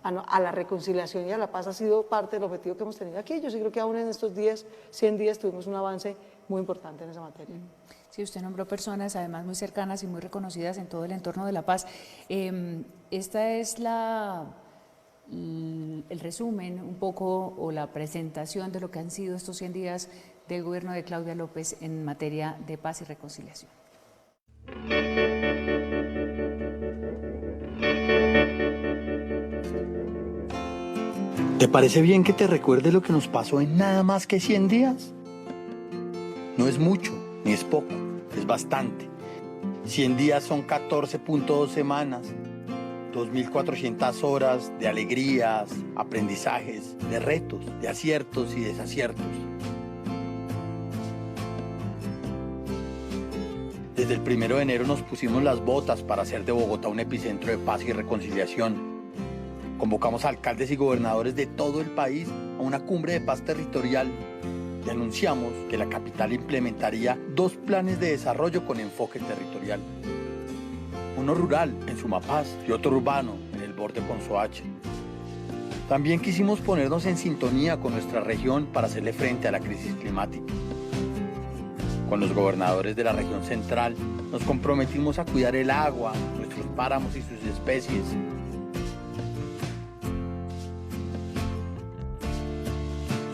a la reconciliación y a la paz ha sido parte del objetivo que hemos tenido aquí. Yo sí creo que aún en estos 100 días tuvimos un avance muy importante en esa materia. Sí, usted nombró personas además muy cercanas y muy reconocidas en todo el entorno de la paz. Esta es el resumen un poco o la presentación de lo que han sido estos 100 días del gobierno de Claudia López en materia de paz y reconciliación. ¿Te parece bien que te recuerde lo que nos pasó en nada más que 100 días? No es mucho, ni es poco, es bastante. 100 días son 14.2 semanas, 2.400 horas de alegrías, aprendizajes, de retos, de aciertos y desaciertos. Desde el 1 de enero nos pusimos las botas para hacer de Bogotá un epicentro de paz y reconciliación. Convocamos a alcaldes y gobernadores de todo el país a una cumbre de paz territorial y anunciamos que la capital implementaría 2 planes de desarrollo con enfoque territorial. Uno rural en Sumapaz y otro urbano en el borde con Soacha. También quisimos ponernos en sintonía con nuestra región para hacerle frente a la crisis climática. Con los gobernadores de la región central nos comprometimos a cuidar el agua, nuestros páramos y sus especies.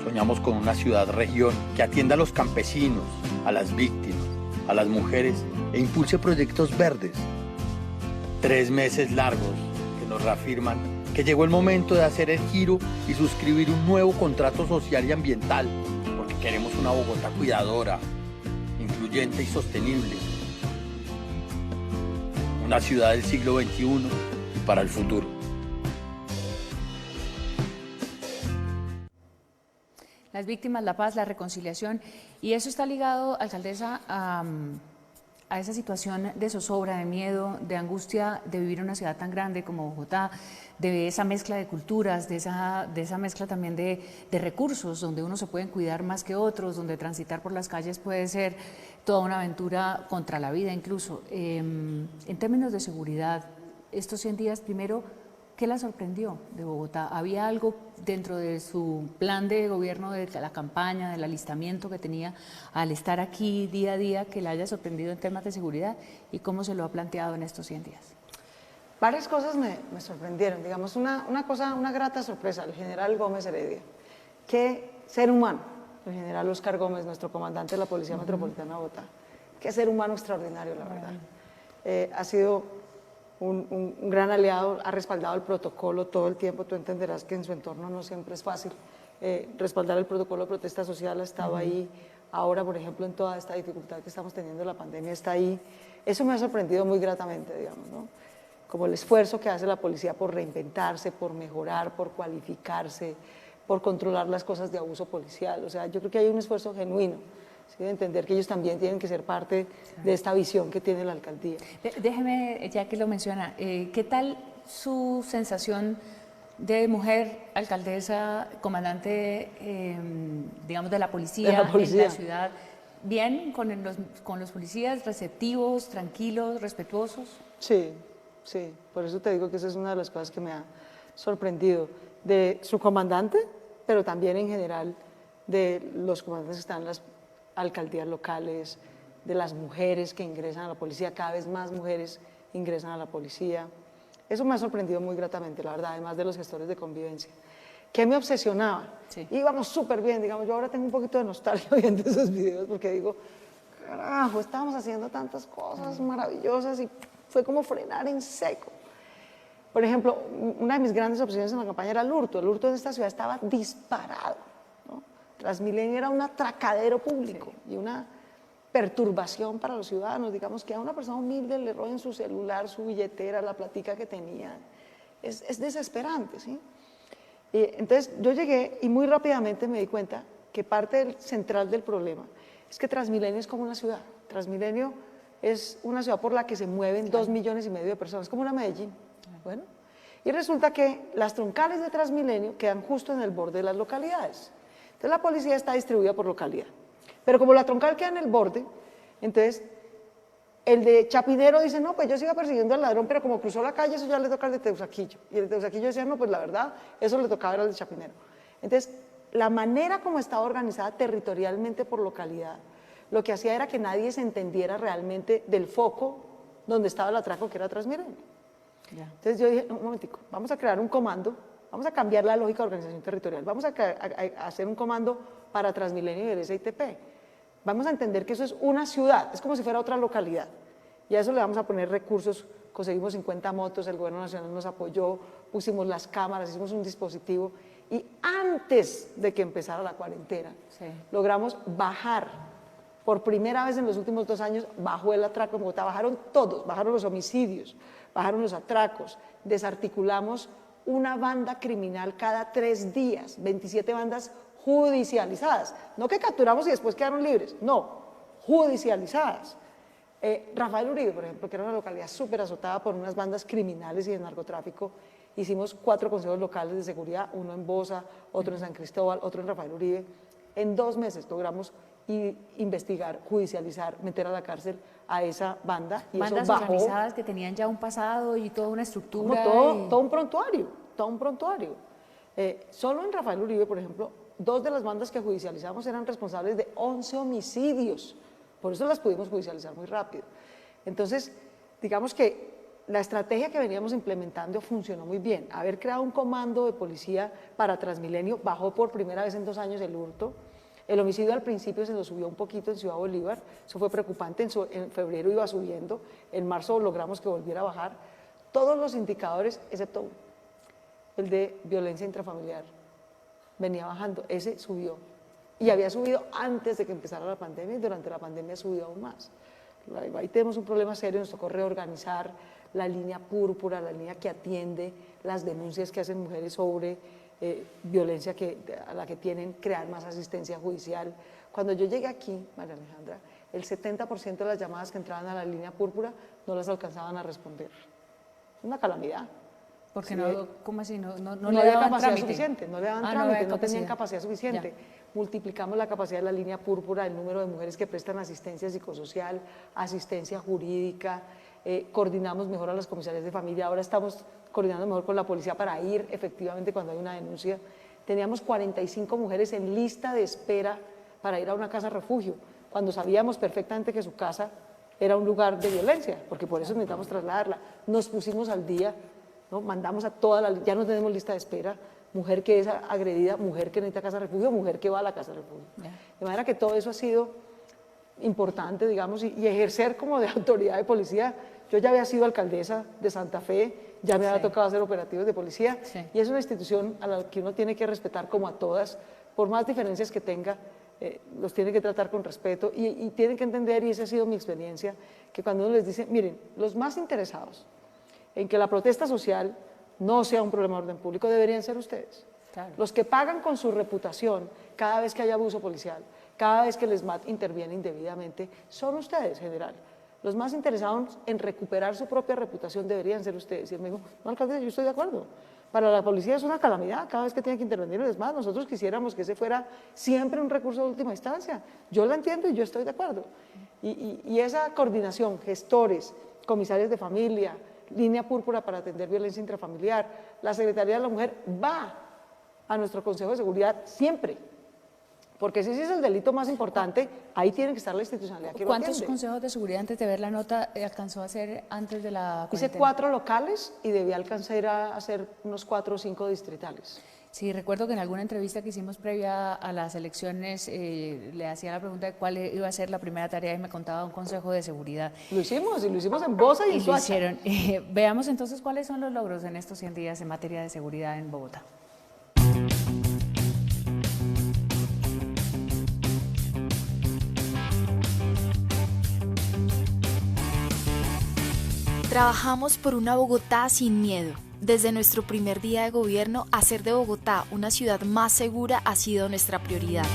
Soñamos con una ciudad-región que atienda a los campesinos, a las víctimas, a las mujeres e impulse proyectos verdes. 3 meses largos que nos reafirman que llegó el momento de hacer el giro y suscribir un nuevo contrato social y ambiental, porque queremos una Bogotá cuidadora, incluyente y sostenible. Una ciudad del siglo XXI y para el futuro. Las víctimas, la paz, la reconciliación, y eso está ligado, alcaldesa, a esa situación de zozobra, de miedo, de angustia de vivir en una ciudad tan grande como Bogotá, de esa mezcla de culturas, de esa mezcla también de recursos, donde unos se pueden cuidar más que otros, donde transitar por las calles puede ser toda una aventura contra la vida incluso. En términos de seguridad, estos 100 días, primero, ¿qué la sorprendió de Bogotá? ¿Había algo dentro de su plan de gobierno, de la campaña, del alistamiento que tenía al estar aquí día a día que la haya sorprendido en temas de seguridad? ¿Y cómo se lo ha planteado en estos 100 días? Varias cosas me sorprendieron. Digamos, una grata sorpresa, el general Gómez Heredia. Qué ser humano, el general Oscar Gómez, nuestro comandante de la Policía Metropolitana de Bogotá. Qué ser humano extraordinario, la verdad. Ha sido un gran aliado, ha respaldado el protocolo todo el tiempo. Tú entenderás que en su entorno no siempre es fácil respaldar el protocolo de protesta social. Ha estado ahí ahora, por ejemplo, en toda esta dificultad que estamos teniendo, la pandemia está ahí. Eso me ha sorprendido muy gratamente, digamos, ¿no? Como el esfuerzo que hace la policía por reinventarse, por mejorar, por cualificarse, por controlar las cosas de abuso policial. O sea, yo creo que hay un esfuerzo genuino, ¿sí? De entender que ellos también tienen que ser parte de esta visión que tiene la alcaldía. Déjeme, ya que lo menciona, ¿qué tal su sensación de mujer alcaldesa, comandante, digamos, de la policía en la ciudad? bien con los policías, receptivos, tranquilos, respetuosos? Sí, sí, por eso te digo que esa es una de las cosas que me ha sorprendido de su comandante, pero también en general de los comandantes que están en las alcaldías locales, de las mujeres que ingresan a la policía, cada vez más mujeres ingresan a la policía. Eso me ha sorprendido muy gratamente, la verdad, además de los gestores de convivencia. ¿Qué me obsesionaba? Sí. Íbamos súper bien, digamos, yo ahora tengo un poquito de nostalgia viendo esos videos porque digo, carajo, estábamos haciendo tantas cosas maravillosas y fue como frenar en seco. Por ejemplo, una de mis grandes obsesiones en la campaña era el hurto. El hurto en esta ciudad estaba disparado, ¿no? Transmilenio era un atracadero público y una perturbación para los ciudadanos. Digamos que a una persona humilde le roben su celular, su billetera, la platica que tenía. Es desesperante, ¿sí? Entonces yo llegué y muy rápidamente me di cuenta que parte central del problema es que Transmilenio es como una ciudad. Transmilenio es una ciudad por la que se mueven 2,5 millones de personas, como una Medellín. Bueno, y resulta que las troncales de Transmilenio quedan justo en el borde de las localidades. Entonces la policía está distribuida por localidad. Pero como la troncal queda en el borde, entonces el de Chapinero dice, no, pues yo sigo persiguiendo al ladrón, pero como cruzó la calle, eso ya le toca al de Teusaquillo. Y el de Teusaquillo decía, no, pues la verdad, eso le tocaba al de Chapinero. Entonces, la manera como estaba organizada territorialmente por localidad, lo que hacía era que nadie se entendiera realmente del foco donde estaba el atraco, que era Transmilenio. Entonces yo dije, un momentico, vamos a crear un comando, vamos a cambiar la lógica de organización territorial, vamos a hacer un comando para Transmilenio y el SITP. Vamos a entender que eso es una ciudad, es como si fuera otra localidad. Y a eso le vamos a poner recursos, conseguimos 50 motos, el gobierno nacional nos apoyó, pusimos las cámaras, hicimos un dispositivo y antes de que empezara la cuarentena, logramos bajar, por primera vez en los últimos 2 años, bajó el atraco en Bogotá, bajaron todos, bajaron los homicidios, bajaron los atracos, desarticulamos una banda criminal cada 3 días, 27 bandas judicializadas, no que capturamos y después quedaron libres, no, judicializadas. Rafael Uribe, por ejemplo, que era una localidad súper azotada por unas bandas criminales y de narcotráfico, hicimos 4 consejos locales de seguridad, uno en Bosa, otro en San Cristóbal, otro en Rafael Uribe. En 2 meses logramos investigar, judicializar, meter a la cárcel a esa banda. Y bandas eso bajó, organizadas que tenían ya un pasado y toda una estructura. Todo un prontuario. Solo en Rafael Uribe, por ejemplo, 2 de las bandas que judicializamos eran responsables de 11 homicidios. Por eso las pudimos judicializar muy rápido. Entonces, digamos que la estrategia que veníamos implementando funcionó muy bien. Haber creado un comando de policía para Transmilenio, bajó por primera vez en 2 años el hurto. El homicidio al principio se nos subió un poquito en Ciudad Bolívar, eso fue preocupante, en febrero iba subiendo, en marzo logramos que volviera a bajar. Todos los indicadores, excepto uno, el de violencia intrafamiliar, venía bajando, ese subió. Y había subido antes de que empezara la pandemia y durante la pandemia ha subido aún más. Ahí tenemos un problema serio, nos tocó reorganizar la línea púrpura, la línea que atiende las denuncias que hacen mujeres sobre violencia a la que tienen, crear más asistencia judicial. Cuando yo llegué aquí, María Alejandra, el 70% de las llamadas que entraban a la línea púrpura no las alcanzaban a responder. Es una calamidad. Porque sí, no, ¿cómo así? No había capacidad suficiente, no le daban trámite, no tenían capacidad suficiente. Multiplicamos la capacidad de la línea púrpura, el número de mujeres que prestan asistencia psicosocial, asistencia jurídica, coordinamos mejor a las comisarías de familia, ahora estamos coordinando mejor con la policía para ir efectivamente cuando hay una denuncia. Teníamos 45 mujeres en lista de espera para ir a una casa refugio, cuando sabíamos perfectamente que su casa era un lugar de violencia, porque por eso necesitamos trasladarla. Nos pusimos al día, ¿no? Mandamos a ya no tenemos lista de espera, mujer que es agredida, mujer que necesita casa refugio, mujer que va a la casa refugio. De manera que todo eso ha sido importante, digamos, y ejercer como de autoridad de policía. Yo ya había sido alcaldesa de Santa Fe, ya me había tocado hacer operativos de policía, y es una institución a la que uno tiene que respetar como a todas, por más diferencias que tenga, los tiene que tratar con respeto, y tienen que entender, y esa ha sido mi experiencia, que cuando uno les dice, miren, los más interesados en que la protesta social no sea un problema de orden público deberían ser ustedes. Claro. Los que pagan con su reputación cada vez que hay abuso policial, cada vez que el SMAT interviene indebidamente, son ustedes, general. Los más interesados en recuperar su propia reputación deberían ser ustedes. Y él me dijo, no, alcalde, yo estoy de acuerdo. Para la policía es una calamidad cada vez que tiene que intervenir. Es más, nosotros quisiéramos que ese fuera siempre un recurso de última instancia. Yo la entiendo y yo estoy de acuerdo. Y esa coordinación, gestores, comisarios de familia, línea púrpura para atender violencia intrafamiliar, la Secretaría de la Mujer va a nuestro Consejo de Seguridad siempre. Porque si ese es el delito más importante, ahí tiene que estar la institucionalidad que lo atiende. ¿Cuántos consejos de seguridad, antes de ver la nota, alcanzó a hacer antes de la cuarentena? Hice 4 locales y debía alcanzar a hacer unos 4 o 5 distritales. Sí, recuerdo que en alguna entrevista que hicimos previa a las elecciones le hacía la pregunta de cuál iba a ser la primera tarea y me contaba un consejo de seguridad. Lo hicimos, y lo hicimos en Bosa y en Soacha. Lo hicieron. Veamos entonces cuáles son los logros en estos 100 días en materia de seguridad en Bogotá. Trabajamos por una Bogotá sin miedo. Desde nuestro primer día de gobierno, hacer de Bogotá una ciudad más segura ha sido nuestra prioridad.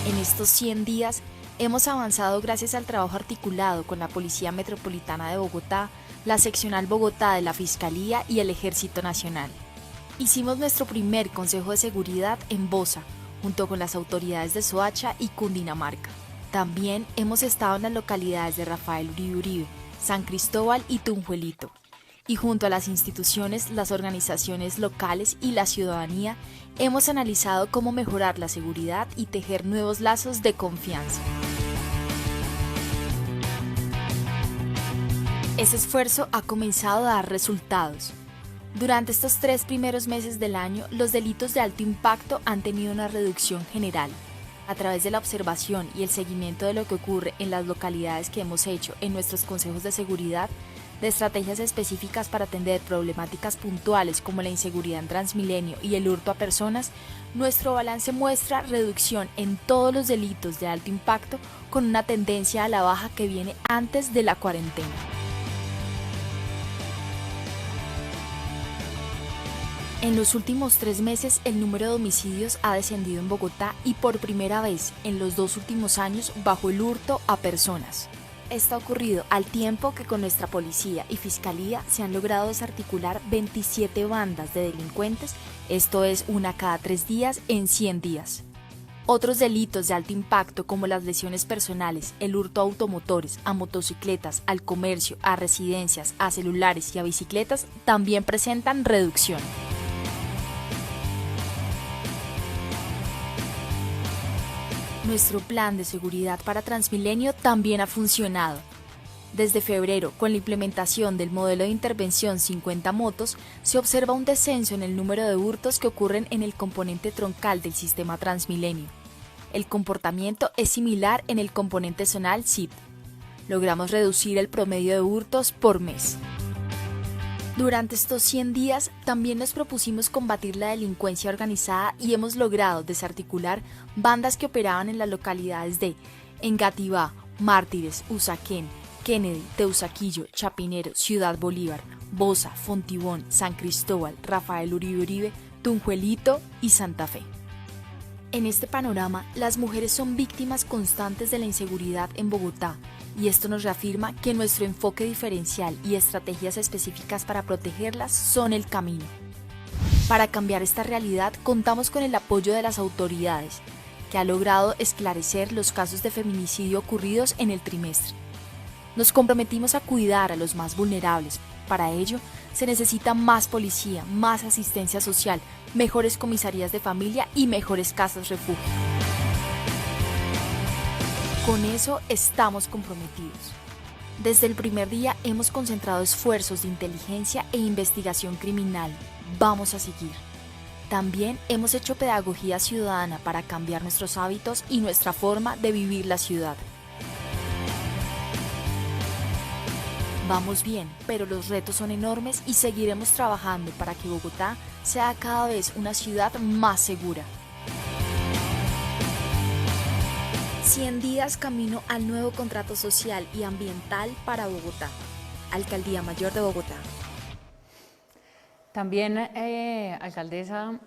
En estos 100 días, hemos avanzado gracias al trabajo articulado con la Policía Metropolitana de Bogotá, la Seccional Bogotá de la Fiscalía y el Ejército Nacional. Hicimos nuestro primer Consejo de Seguridad en Bosa, junto con las autoridades de Soacha y Cundinamarca. También hemos estado en las localidades de Rafael Uribe Uribe, San Cristóbal y Tunjuelito. Y junto a las instituciones, las organizaciones locales y la ciudadanía, hemos analizado cómo mejorar la seguridad y tejer nuevos lazos de confianza. Ese esfuerzo ha comenzado a dar resultados. Durante estos 3 primeros meses del año, los delitos de alto impacto han tenido una reducción general. A través de la observación y el seguimiento de lo que ocurre en las localidades que hemos hecho en nuestros consejos de seguridad, de estrategias específicas para atender problemáticas puntuales como la inseguridad en Transmilenio y el hurto a personas, nuestro balance muestra reducción en todos los delitos de alto impacto con una tendencia a la baja que viene antes de la cuarentena. En los últimos 3 meses, el número de homicidios ha descendido en Bogotá y por primera vez en los 2 últimos años bajó el hurto a personas. Esto ha ocurrido al tiempo que con nuestra policía y fiscalía se han logrado desarticular 27 bandas de delincuentes, esto es una cada 3 días en 100 días. Otros delitos de alto impacto como las lesiones personales, el hurto a automotores, a motocicletas, al comercio, a residencias, a celulares y a bicicletas también presentan reducción. Nuestro plan de seguridad para Transmilenio también ha funcionado. Desde febrero, con la implementación del modelo de intervención 50 motos, se observa un descenso en el número de hurtos que ocurren en el componente troncal del sistema Transmilenio. El comportamiento es similar en el componente zonal SIP. Logramos reducir el promedio de hurtos por mes. Durante estos 100 días también nos propusimos combatir la delincuencia organizada y hemos logrado desarticular bandas que operaban en las localidades de Engativá, Mártires, Usaquén, Kennedy, Teusaquillo, Chapinero, Ciudad Bolívar, Bosa, Fontibón, San Cristóbal, Rafael Uribe Uribe, Tunjuelito y Santa Fe. En este panorama, las mujeres son víctimas constantes de la inseguridad en Bogotá, y esto nos reafirma que nuestro enfoque diferencial y estrategias específicas para protegerlas son el camino. Para cambiar esta realidad, contamos con el apoyo de las autoridades, que ha logrado esclarecer los casos de feminicidio ocurridos en el trimestre. Nos comprometimos a cuidar a los más vulnerables. Para ello, se necesita más policía, más asistencia social, mejores comisarías de familia y mejores casas refugio. Con eso estamos comprometidos. Desde el primer día hemos concentrado esfuerzos de inteligencia e investigación criminal. Vamos a seguir. También hemos hecho pedagogía ciudadana para cambiar nuestros hábitos y nuestra forma de vivir la ciudad. Vamos bien, pero los retos son enormes y seguiremos trabajando para que Bogotá sea cada vez una ciudad más segura. 100 días camino al nuevo contrato social y ambiental para Bogotá. Alcaldía Mayor de Bogotá. También, alcaldesa,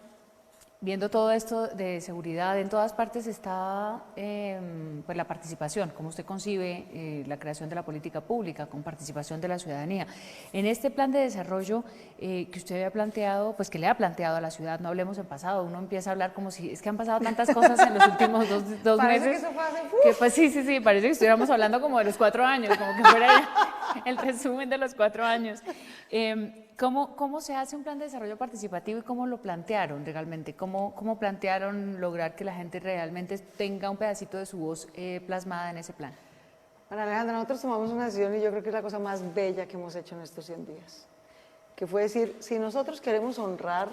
Viendo todo esto de seguridad, en todas partes está pues la participación, como usted concibe la creación de la política pública, con participación de la ciudadanía. En este plan de desarrollo que usted había planteado, pues que le ha planteado a la ciudad, no hablemos en pasado, uno empieza a hablar como si, es que han pasado tantas cosas en los últimos dos Parece meses. que eso fue hace, que pues sí, parece que estuviéramos hablando como de los 4 años, como que fuera el resumen de los 4 años. ¿Cómo se hace un plan de desarrollo participativo y cómo lo plantearon realmente? ¿Cómo plantearon lograr que la gente realmente tenga un pedacito de su voz plasmada en ese plan? Ana Alejandra, nosotros tomamos una decisión y yo creo que es la cosa más bella que hemos hecho en estos 100 días, que fue decir, si nosotros queremos honrar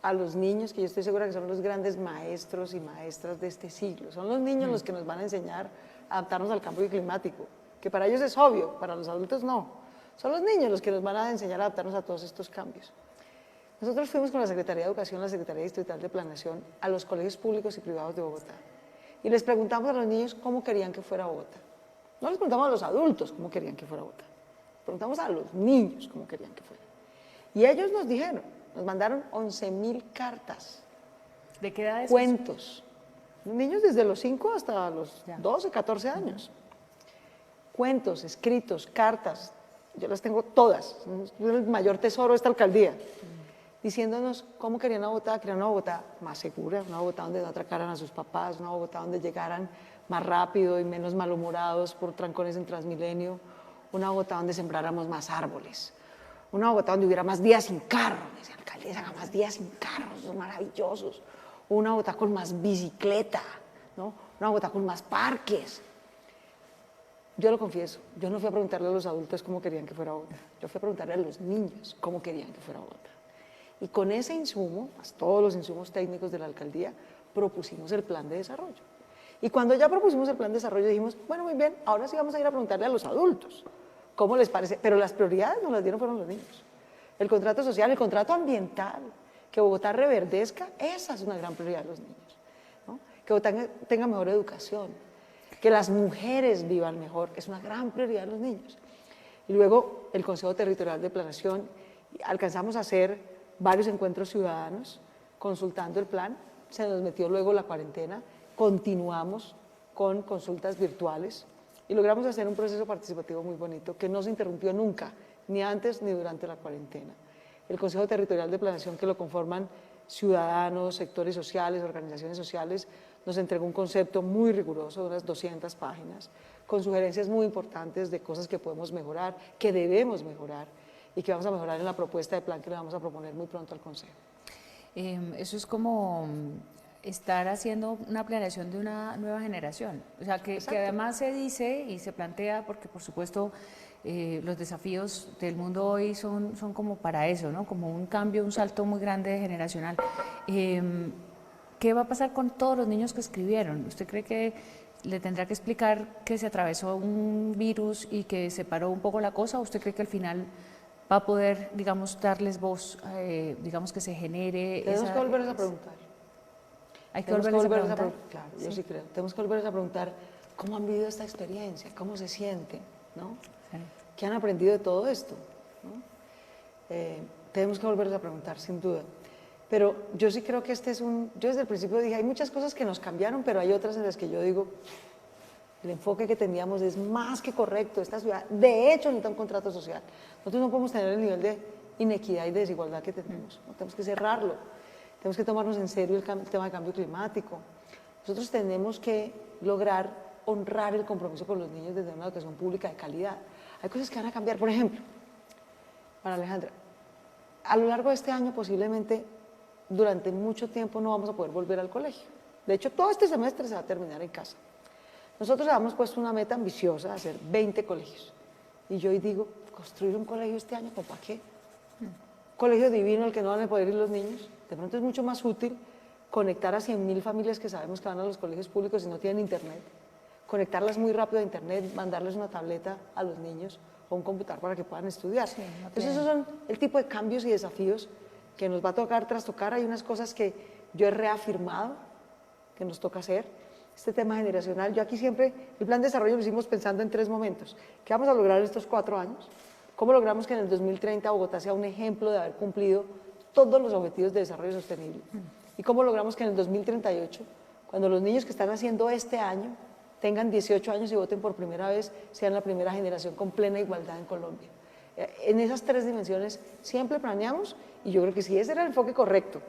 a los niños, que yo estoy segura que son los grandes maestros y maestras de este siglo, son los niños los que nos van a enseñar a adaptarnos al cambio climático, que para ellos es obvio, para los adultos no. Son los niños los que nos van a enseñar a adaptarnos a todos estos cambios. Nosotros fuimos con la Secretaría de Educación, la Secretaría Distrital de Planeación, a los colegios públicos y privados de Bogotá. Y les preguntamos a los niños cómo querían que fuera Bogotá. No les preguntamos a los adultos cómo querían que fuera Bogotá. Preguntamos a los niños cómo querían que fuera. Y ellos nos dijeron, nos mandaron 11.000 cartas. ¿De qué edad es? Cuentos. Niños desde los 5 hasta los 12, 14 años. Cuentos, escritos, cartas. Yo las tengo todas, es el mayor tesoro de esta alcaldía, diciéndonos cómo querían una Bogotá más segura, una Bogotá donde no atracaran a sus papás, una Bogotá donde llegaran más rápido y menos malhumorados por trancones en Transmilenio, una Bogotá donde sembráramos más árboles, una Bogotá donde hubiera más días sin carro, decía la alcaldesa, haga más días sin carros, son maravillosos, una Bogotá con más bicicleta, ¿no? Una Bogotá con más parques. Yo lo confieso, yo no fui a preguntarle a los adultos cómo querían que fuera Bogotá, yo fui a preguntarle a los niños cómo querían que fuera Bogotá. Y con ese insumo, más todos los insumos técnicos de la alcaldía, propusimos el plan de desarrollo. Y cuando ya propusimos el plan de desarrollo dijimos, bueno, muy bien, ahora sí vamos a ir a preguntarle a los adultos cómo les parece, pero las prioridades nos las dieron fueron los niños. El contrato social, el contrato ambiental, que Bogotá reverdezca, esa es una gran prioridad de los niños, ¿no? Que Bogotá tenga mejor educación, que las mujeres vivan mejor, es una gran prioridad de los niños. Y luego el Consejo Territorial de Planeación, alcanzamos a hacer varios encuentros ciudadanos consultando el plan, se nos metió luego la cuarentena, continuamos con consultas virtuales y logramos hacer un proceso participativo muy bonito que no se interrumpió nunca, ni antes ni durante la cuarentena. El Consejo Territorial de Planeación, que lo conforman ciudadanos, sectores sociales, organizaciones sociales, nos entregó un concepto muy riguroso de unas 200 páginas, con sugerencias muy importantes de cosas que podemos mejorar, que debemos mejorar y que vamos a mejorar en la propuesta de plan que le vamos a proponer muy pronto al Consejo. Eso es como estar haciendo una planeación de una nueva generación, o sea, que además se dice y se plantea, porque por supuesto los desafíos del mundo hoy son como para eso, ¿no? Como un cambio, un salto muy grande generacional. ¿Qué va a pasar con todos los niños que escribieron? ¿Usted cree que le tendrá que explicar que se atravesó un virus y que se paró un poco la cosa? ¿O usted cree que al final va a poder, digamos, darles voz, digamos, que se genere Tenemos que volverles a preguntar. Hay que volverles a preguntar. Claro, yo sí creo. Tenemos que volverles a preguntar cómo han vivido esta experiencia, cómo se sienten, ¿no? Sí. ¿Qué han aprendido de todo esto? ¿No? Tenemos que volverles a preguntar, sin duda. Pero yo sí creo que yo desde el principio dije, hay muchas cosas que nos cambiaron, pero hay otras en las que yo digo, el enfoque que teníamos es más que correcto. Esta ciudad, de hecho, necesita un contrato social. Nosotros no podemos tener el nivel de inequidad y de desigualdad que tenemos. ¿No? Tenemos que cerrarlo. Tenemos que tomarnos en serio el tema del cambio climático. Nosotros tenemos que lograr honrar el compromiso con los niños desde una educación pública de calidad. Hay cosas que van a cambiar. Por ejemplo, para Alejandra, a lo largo de este año posiblemente durante mucho tiempo no vamos a poder volver al colegio. De hecho, todo este semestre se va a terminar en casa. Nosotros habíamos puesto una meta ambiciosa de hacer 20 colegios. Y yo hoy digo, construir un colegio este año, ¿para qué? Colegio divino al que no van a poder ir los niños. De pronto es mucho más útil conectar a 100.000 familias que sabemos que van a los colegios públicos y no tienen internet, conectarlas muy rápido a internet, mandarles una tableta a los niños o un computador para que puedan estudiar. Sí, entonces esos son el tipo de cambios y desafíos que nos va a tocar trastocar. Hay unas cosas que yo he reafirmado que nos toca hacer. Este tema generacional, yo aquí siempre, el plan de desarrollo lo hicimos pensando en 3 momentos. ¿Qué vamos a lograr en estos 4 años? ¿Cómo logramos que en el 2030 Bogotá sea un ejemplo de haber cumplido todos los objetivos de desarrollo sostenible? ¿Y cómo logramos que en el 2038, cuando los niños que están haciendo este año tengan 18 años y voten por primera vez, sean la primera generación con plena igualdad en Colombia? En esas tres dimensiones siempre planeamos, y yo creo que si ese era el enfoque correcto,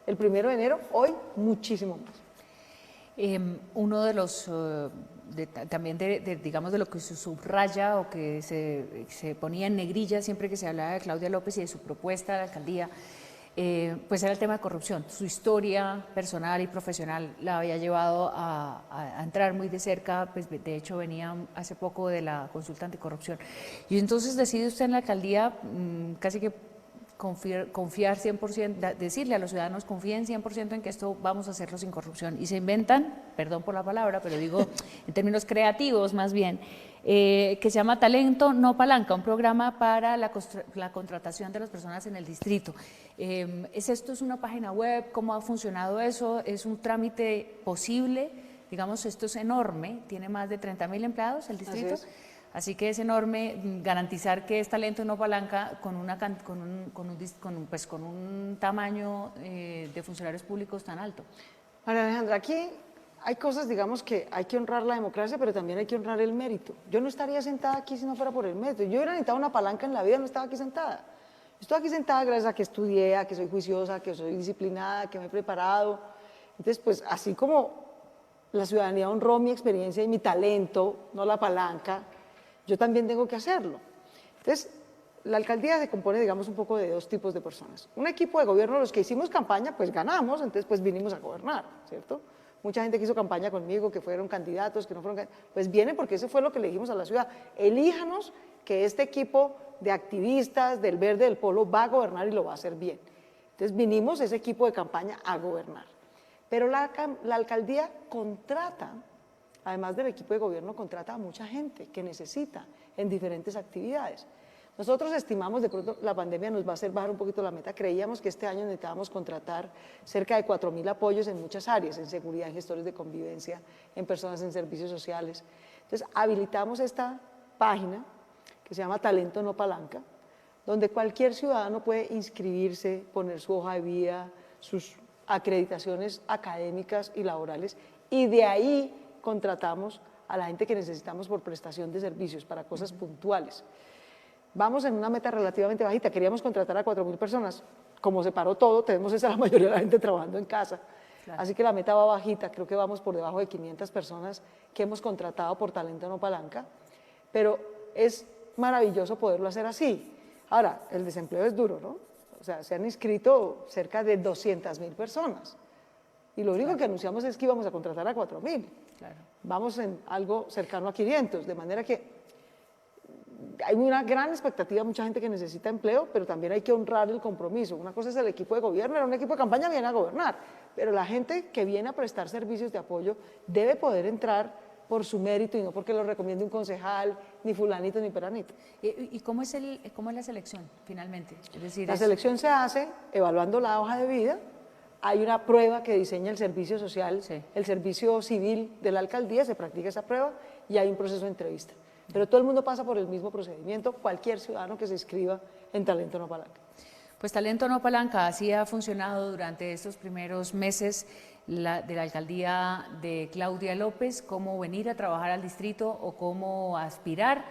el 1 de enero, hoy muchísimo más. Uno de los, también digamos, de lo que se subraya o que se ponía en negrilla siempre que se hablaba de Claudia López y de su propuesta de la alcaldía, pues era el tema de corrupción. Su historia personal y profesional la había llevado a entrar muy de cerca, pues de hecho venía hace poco de la consulta anticorrupción. Y entonces decide usted en la alcaldía casi que confiar 100%, decirle a los ciudadanos, confíen 100% en que esto vamos a hacerlo sin corrupción. Y se inventan, perdón por la palabra, pero digo en términos creativos más bien, que se llama Talento No Palanca, un programa para la contratación de las personas en el distrito. ¿Esto es una página web? ¿Cómo ha funcionado eso? ¿Es un trámite posible? Digamos, esto es enorme, tiene más de 30.000 empleados el distrito. Así que es enorme garantizar que es talento no palanca con un tamaño de funcionarios públicos tan alto. María Alejandra, aquí hay cosas, digamos, que hay que honrar la democracia, pero también hay que honrar el mérito. Yo no estaría sentada aquí si no fuera por el mérito. Yo hubiera necesitado una palanca en la vida, no estaba aquí sentada. Estoy aquí sentada gracias a que estudié, a que soy juiciosa, a que soy disciplinada, a que me he preparado. Entonces, pues, así como la ciudadanía honró mi experiencia y mi talento, no la palanca, yo también tengo que hacerlo. Entonces, la alcaldía se compone, digamos, un poco de dos tipos de personas. Un equipo de gobierno, los que hicimos campaña, pues ganamos, entonces pues vinimos a gobernar, ¿cierto? Mucha gente que hizo campaña conmigo, que fueron candidatos, que no fueron candidatos, pues vienen porque eso fue lo que le dijimos a la ciudad. Elíjanos que este equipo de activistas del Verde del Polo va a gobernar y lo va a hacer bien. Entonces vinimos ese equipo de campaña a gobernar. Pero la alcaldía contrata, además del equipo de gobierno, contrata a mucha gente que necesita en diferentes actividades. Nosotros estimamos, de pronto la pandemia nos va a hacer bajar un poquito la meta, creíamos que este año necesitábamos contratar cerca de 4.000 apoyos en muchas áreas, en seguridad, en gestores de convivencia, en personas en servicios sociales. Entonces habilitamos esta página que se llama Talento No Palanca, donde cualquier ciudadano puede inscribirse, poner su hoja de vida, sus acreditaciones académicas y laborales, y de ahí contratamos a la gente que necesitamos por prestación de servicios para cosas puntuales. Vamos en una meta relativamente bajita, queríamos contratar a 4.000 personas, como se paró todo, tenemos esa la mayoría de la gente trabajando en casa, claro. Así que la meta va bajita, creo que vamos por debajo de 500 personas que hemos contratado por Talento No Palanca, pero es maravilloso poderlo hacer así. Ahora, el desempleo es duro, ¿no? O sea, se han inscrito cerca de 200.000 personas y lo único que anunciamos es que íbamos a contratar a 4.000. Claro. Vamos en algo cercano a 500, de manera que hay una gran expectativa, mucha gente que necesita empleo, pero también hay que honrar el compromiso. Una cosa es el equipo de gobierno, era un equipo de campaña, viene a gobernar, pero la gente que viene a prestar servicios de apoyo debe poder entrar por su mérito y no porque lo recomiende un concejal, ni fulanito, ni peranito. ¿Y cómo es la selección, finalmente? Es decir, la selección se hace evaluando la hoja de vida. Hay una prueba que diseña el servicio social, sí. El servicio civil de la alcaldía, se practica esa prueba y hay un proceso de entrevista. Pero todo el mundo pasa por el mismo procedimiento, cualquier ciudadano que se inscriba en Talento No Palanca. Pues Talento No Palanca así ha funcionado durante estos primeros meses de la alcaldía de Claudia López, cómo venir a trabajar al distrito o cómo aspirar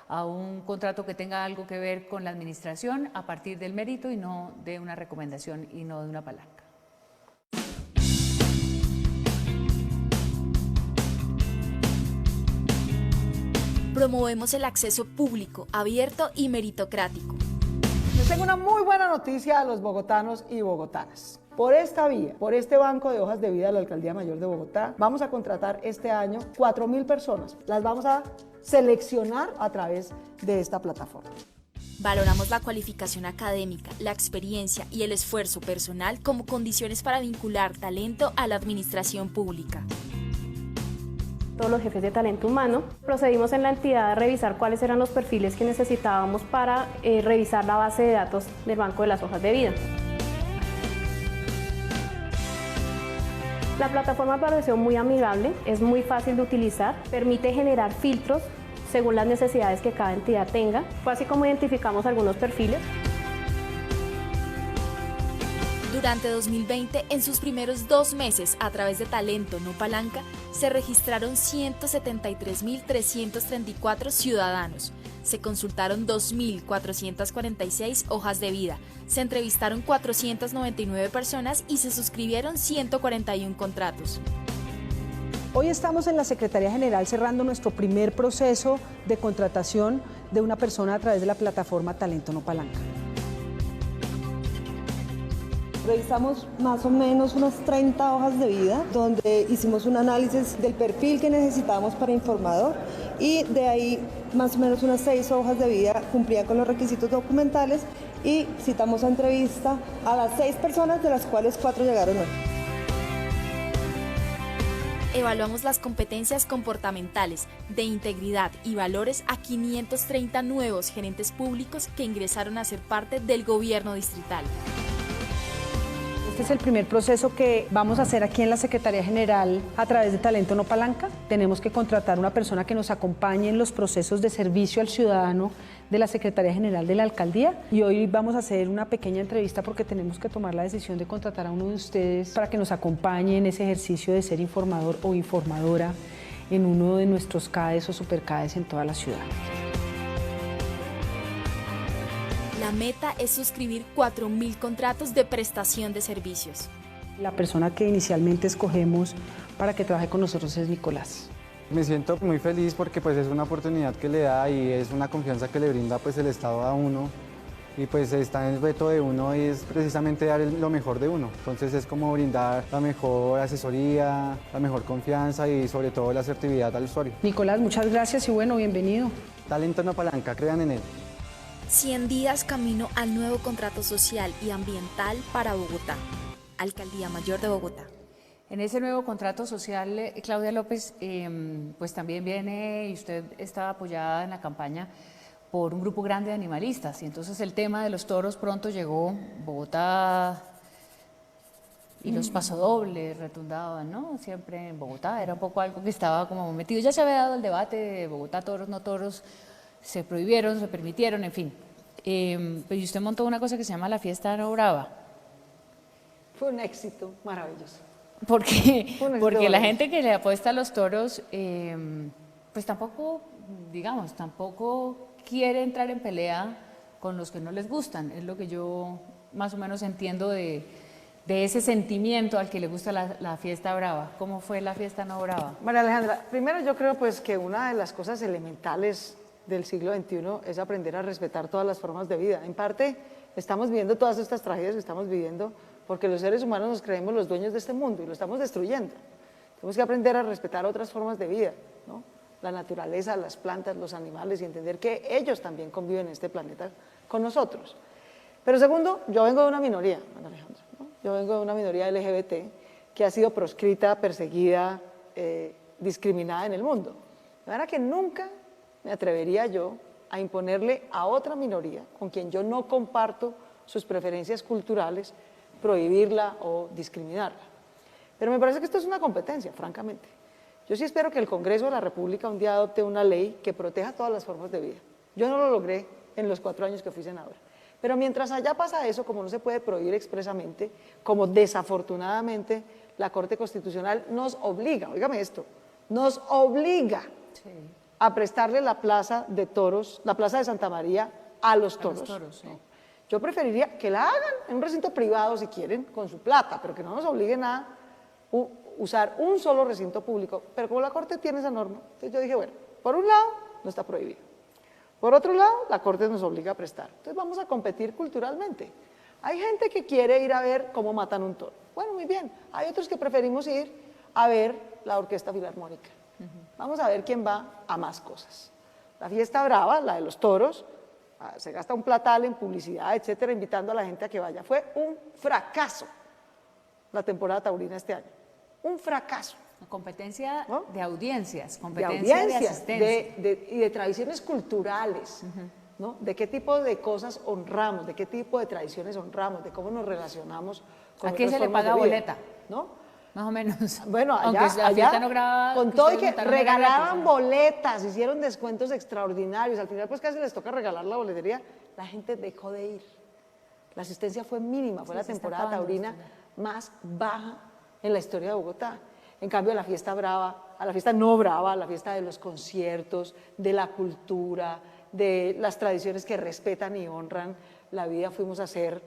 a un contrato que tenga algo que ver con la administración a partir del mérito y no de una recomendación y no de una palanca. Promovemos el acceso público, abierto y meritocrático. Les tengo una muy buena noticia a los bogotanos y bogotanas. Por esta vía, por este banco de hojas de vida de la Alcaldía Mayor de Bogotá, vamos a contratar este año 4.000 personas. Las vamos a seleccionar a través de esta plataforma. Valoramos la cualificación académica, la experiencia y el esfuerzo personal como condiciones para vincular talento a la administración pública. Todos los jefes de talento humano procedimos en la entidad a revisar cuáles eran los perfiles que necesitábamos para revisar la base de datos del banco de las hojas de vida. La plataforma pareció muy amigable, es muy fácil de utilizar, permite generar filtros según las necesidades que cada entidad tenga. Fue así como identificamos algunos perfiles. Durante 2020, en sus primeros 2 meses, a través de Talento No Palanca, se registraron 173.334 ciudadanos. Se consultaron 2.446 hojas de vida, se entrevistaron 499 personas y se suscribieron 141 contratos. Hoy estamos en la Secretaría General cerrando nuestro primer proceso de contratación de una persona a través de la plataforma Talento No Palanca. Revisamos más o menos unas 30 hojas de vida, donde hicimos un análisis del perfil que necesitábamos para informador y de ahí más o menos unas 6 hojas de vida cumplían con los requisitos documentales y citamos a entrevista a las 6 personas, de las cuales 4 llegaron hoy. Evaluamos las competencias comportamentales, de integridad y valores a 530 nuevos gerentes públicos que ingresaron a ser parte del gobierno distrital. Este es el primer proceso que vamos a hacer aquí en la Secretaría General a través de Talento No Palanca. Tenemos que contratar una persona que nos acompañe en los procesos de servicio al ciudadano de la Secretaría General de la Alcaldía. Y hoy vamos a hacer una pequeña entrevista porque tenemos que tomar la decisión de contratar a uno de ustedes para que nos acompañe en ese ejercicio de ser informador o informadora en uno de nuestros CADES o superCADES en toda la ciudad. La meta es suscribir 4.000 contratos de prestación de servicios. La persona que inicialmente escogemos para que trabaje con nosotros es Nicolás. Me siento muy feliz porque pues es una oportunidad que le da y es una confianza que le brinda pues el Estado a uno, y pues está en el reto de uno y es precisamente dar lo mejor de uno. Entonces es como brindar la mejor asesoría, la mejor confianza y sobre todo la asertividad al usuario. Nicolás, muchas gracias y bueno, bienvenido. Talento No Palanca, crean en él. 100 días camino al nuevo contrato social y ambiental para Bogotá. Alcaldía Mayor de Bogotá. En ese nuevo contrato social, Claudia López, pues también viene, y usted está apoyada en la campaña por un grupo grande de animalistas, y entonces el tema de los toros pronto llegó. Bogotá y los pasodobles retundaban, ¿no? Siempre en Bogotá, era un poco algo que estaba como metido. Ya se había dado el debate de Bogotá, toros, no toros, se prohibieron, se permitieron, en fin. Pero usted montó una cosa que se llama la Fiesta No Brava. Fue un éxito maravilloso. Porque la gente que le apuesta a los toros, pues tampoco, digamos, tampoco quiere entrar en pelea con los que no les gustan. Es lo que yo más o menos entiendo de ese sentimiento al que le gusta la fiesta brava. ¿Cómo fue la Fiesta No Brava? María Alejandra, primero yo creo pues que una de las cosas elementales del siglo XXI es aprender a respetar todas las formas de vida. En parte estamos viviendo todas estas tragedias que estamos viviendo porque los seres humanos nos creemos los dueños de este mundo y lo estamos destruyendo. Tenemos que aprender a respetar otras formas de vida, ¿no? La naturaleza, las plantas, los animales, y entender que ellos también conviven en este planeta con nosotros. Pero segundo, yo vengo de una minoría, María Alejandra, ¿no? Yo vengo de una minoría LGBT que ha sido proscrita, perseguida, discriminada en el mundo. De manera que nunca me atrevería yo a imponerle a otra minoría con quien yo no comparto sus preferencias culturales, prohibirla o discriminarla. Pero me parece que esto es una competencia, francamente. Yo sí espero que el Congreso de la República un día adopte una ley que proteja todas las formas de vida. Yo no lo logré en los 4 años que fui senadora. Pero mientras allá pasa eso, como no se puede prohibir expresamente, como desafortunadamente la Corte Constitucional nos obliga, óigame esto, nos obliga a prestarle la plaza de toros, la plaza de Santa María a los toros. Sí. Yo preferiría que la hagan en un recinto privado si quieren, con su plata, pero que no nos obliguen a usar un solo recinto público. Pero como la Corte tiene esa norma, entonces yo dije, bueno, por un lado no está prohibido. Por otro lado, la Corte nos obliga a prestar. Entonces vamos a competir culturalmente. Hay gente que quiere ir a ver cómo matan un toro. Bueno, muy bien. Hay otros que preferimos ir a ver la Orquesta Filarmónica. Vamos a ver quién va a más cosas. La Fiesta Brava, la de los toros, se gasta un platal en publicidad, etcétera, invitando a la gente a que vaya. Fue un fracaso la temporada taurina este año. Un fracaso. Competencia, ¿no?, de audiencias, competencia de asistencia. Y de tradiciones culturales, ¿no? De qué tipo de cosas honramos, de qué tipo de tradiciones honramos, de cómo nos relacionamos con ¿A quién se le paga boleta? ¿No? Más o menos. Bueno, allá no graba, con todo y que regalaban boletas, hicieron descuentos extraordinarios, al final pues casi les toca regalar la boletería, la gente dejó de ir. La asistencia fue mínima, fue la temporada taurina más baja en la historia de Bogotá. En cambio, a la fiesta brava, a la fiesta no brava, a la fiesta de los conciertos, de la cultura, de las tradiciones que respetan y honran la vida, fuimos a hacer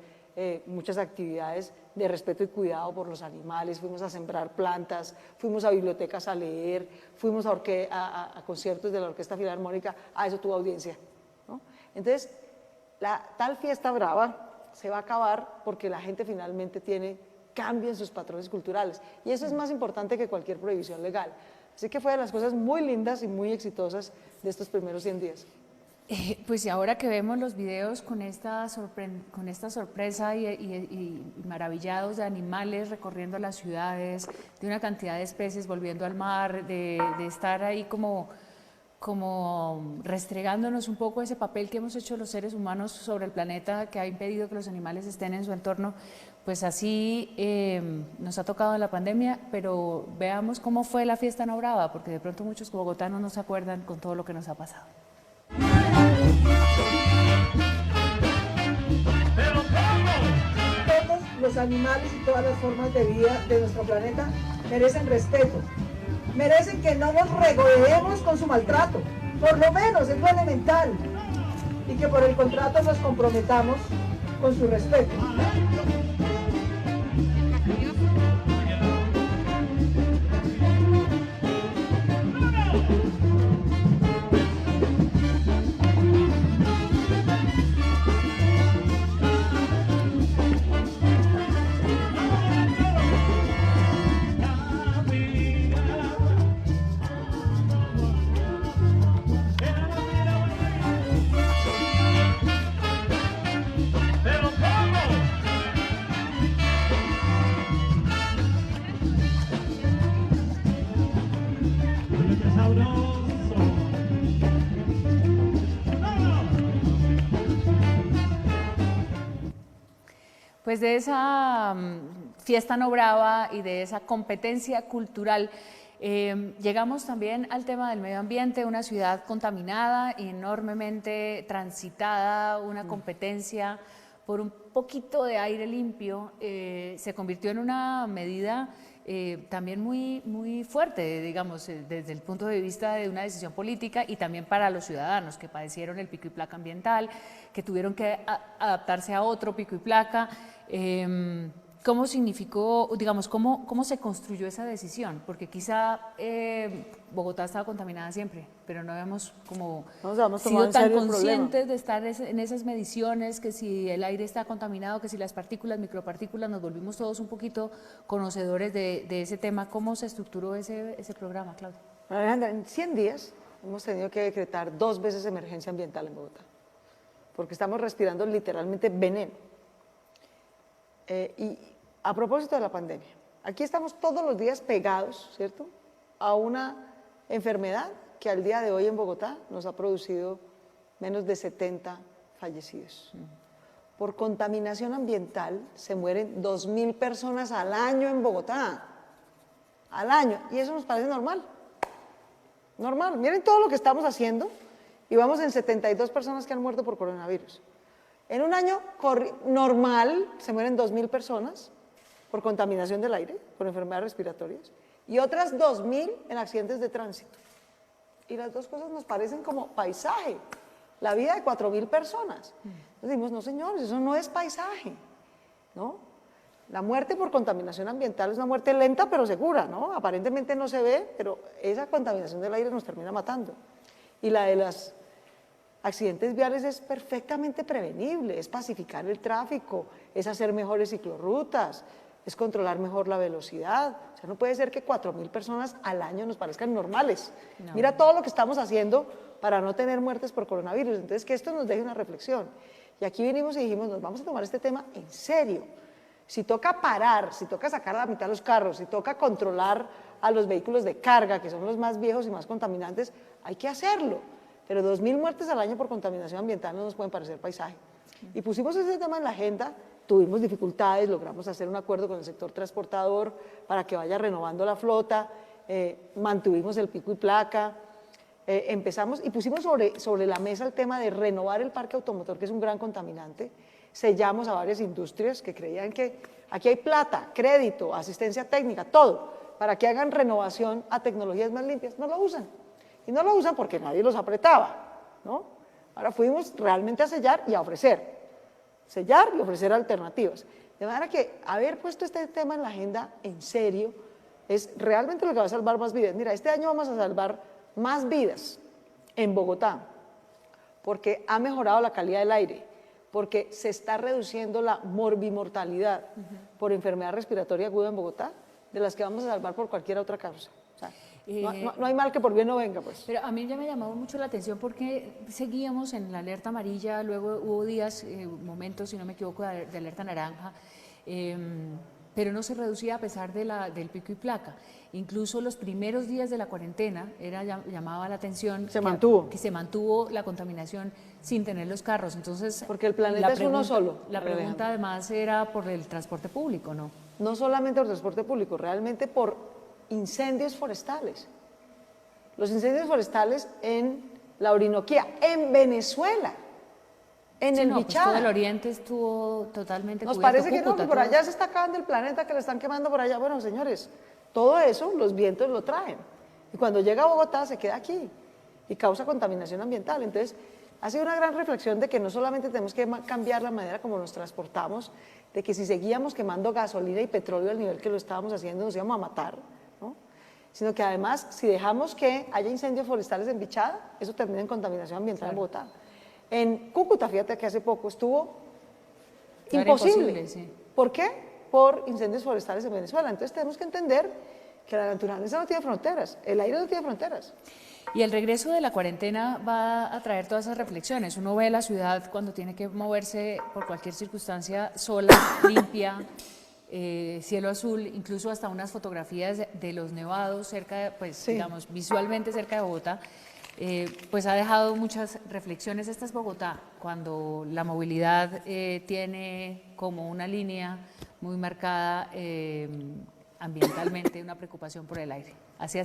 muchas actividades de respeto y cuidado por los animales, fuimos a sembrar plantas, fuimos a bibliotecas a leer, fuimos a conciertos de la Orquesta Filarmónica, eso tuvo audiencia, ¿no? Entonces, la tal fiesta brava se va a acabar porque la gente finalmente tiene cambio en sus patrones culturales, y eso es más importante que cualquier prohibición legal. Así que fue de las cosas muy lindas y muy exitosas de estos primeros 100 días. Pues y ahora que vemos los videos con esta sorpresa y maravillados de animales recorriendo las ciudades, de una cantidad de especies volviendo al mar, de estar ahí como restregándonos un poco ese papel que hemos hecho los seres humanos sobre el planeta, que ha impedido que los animales estén en su entorno, pues así nos ha tocado en la pandemia, pero veamos cómo fue la fiesta no brava, porque de pronto muchos bogotanos no se acuerdan con todo lo que nos ha pasado. Todos los animales y todas las formas de vida de nuestro planeta merecen respeto, merecen que no nos regodeemos con su maltrato, por lo menos es lo elemental, y que por el contrato nos comprometamos con su respeto. Pues de esa fiesta no brava y de esa competencia cultural, llegamos también al tema del medio ambiente, una ciudad contaminada y enormemente transitada, una competencia por un poquito de aire limpio, se convirtió en una medida también muy fuerte, digamos, desde el punto de vista de una decisión política y también para los ciudadanos que padecieron el pico y placa ambiental, que tuvieron que adaptarse a otro pico y placa. ¿Cómo significó, digamos, cómo se construyó esa decisión? Porque quizá Bogotá estaba contaminada siempre, pero no habíamos sido tan conscientes de estar en esas mediciones, que si el aire está contaminado, que si las partículas, micropartículas, nos volvimos todos un poquito conocedores de ese tema. ¿Cómo se estructuró ese programa, Claudia? Alejandra, en 100 días hemos tenido que decretar 2 veces emergencia ambiental en Bogotá, porque estamos respirando literalmente veneno. Y a propósito de la pandemia, aquí estamos todos los días pegados, ¿cierto?, a una enfermedad que al día de hoy en Bogotá nos ha producido menos de 70 fallecidos. Por contaminación ambiental se mueren 2.000 personas al año en Bogotá, al año, y eso nos parece normal. Normal, miren todo lo que estamos haciendo y vamos en 72 personas que han muerto por coronavirus. En un año normal se mueren 2.000 personas por contaminación del aire, por enfermedades respiratorias, y otras 2.000 en accidentes de tránsito. Y las dos cosas nos parecen como paisaje, la vida de 4.000 personas. Entonces decimos, no señores, eso no es paisaje, ¿no? La muerte por contaminación ambiental es una muerte lenta pero segura, ¿no? Aparentemente no se ve, pero esa contaminación del aire nos termina matando. Y la de los accidentes viales es perfectamente prevenible, es pacificar el tráfico, es hacer mejores ciclorrutas, es controlar mejor la velocidad. O sea, no puede ser que 4.000 personas al año nos parezcan normales. No. Mira todo lo que estamos haciendo para no tener muertes por coronavirus. Entonces, que esto nos deje una reflexión. Y aquí vinimos y dijimos, nos vamos a tomar este tema en serio. Si toca parar, si toca sacar a la mitad los carros, si toca controlar a los vehículos de carga, que son los más viejos y más contaminantes, hay que hacerlo. Pero 2.000 muertes al año por contaminación ambiental no nos pueden parecer paisaje. Y pusimos ese tema en la agenda, tuvimos dificultades, logramos hacer un acuerdo con el sector transportador para que vaya renovando la flota, mantuvimos el pico y placa, empezamos y pusimos sobre la mesa el tema de renovar el parque automotor, que es un gran contaminante. sellamos a varias industrias que creían que aquí hay plata, crédito, asistencia técnica, todo, para que hagan renovación a tecnologías más limpias. No lo usan. Y no lo usan porque nadie los apretaba, ¿no? Ahora fuimos realmente a sellar y a ofrecer. Sellar y ofrecer alternativas. De manera que haber puesto este tema en la agenda en serio es realmente lo que va a salvar más vidas. Mira, este año vamos a salvar más vidas en Bogotá porque ha mejorado la calidad del aire, porque se está reduciendo la morbimortalidad por enfermedad respiratoria aguda en Bogotá, de las que vamos a salvar por cualquier otra causa. O sea, no hay mal que por bien no venga, pues. Pero a mí ya me llamó mucho la atención porque seguíamos en la alerta amarilla, luego hubo días, momentos, si no me equivoco, de alerta naranja, pero no se reducía a pesar del pico y placa. Incluso los primeros días de la cuarentena llamaba la atención que se mantuvo la contaminación sin tener los carros. Entonces, porque el planeta es uno solo. La pregunta además era por el transporte público, ¿no? No solamente por transporte público, realmente por incendios forestales. Los incendios forestales en la Orinoquía, en Venezuela, en el Bichada. Pues todo el oriente estuvo totalmente Nos cubierto. parece que no, que por allá se está acabando el planeta, que le están quemando por allá. Bueno, señores, todo eso los vientos lo traen. Y cuando llega a Bogotá se queda aquí y causa contaminación ambiental. Entonces, ha sido una gran reflexión de que no solamente tenemos que cambiar la manera como nos transportamos, de que si seguíamos quemando gasolina y petróleo al nivel que lo estábamos haciendo nos íbamos a matar, ¿no? Sino que además, si dejamos que haya incendios forestales en Bichada, eso termina en contaminación ambiental en Bogotá. En Cúcuta, fíjate que hace poco estuvo imposible. Sí. ¿Por qué? Por incendios forestales en Venezuela. Entonces tenemos que entender que la naturaleza no tiene fronteras, el aire no tiene fronteras. Y el regreso de la cuarentena va a traer todas esas reflexiones. Uno ve la ciudad cuando tiene que moverse por cualquier circunstancia sola, limpia, cielo azul, incluso hasta unas fotografías de los nevados cerca, pues digamos, visualmente cerca de Bogotá. Pues ha dejado muchas reflexiones. Esta es Bogotá, cuando la movilidad tiene como una línea muy marcada ambientalmente, una preocupación por el aire. Así.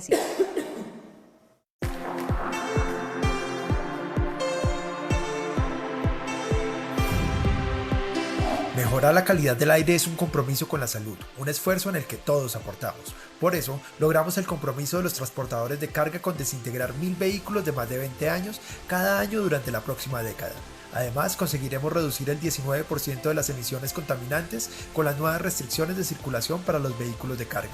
Mejorar la calidad del aire es un compromiso con la salud, un esfuerzo en el que todos aportamos. Por eso, logramos el compromiso de los transportadores de carga con desintegrar 1000 vehículos de más de 20 años cada año durante la próxima década. Además, conseguiremos reducir el 19% de las emisiones contaminantes con las nuevas restricciones de circulación para los vehículos de carga.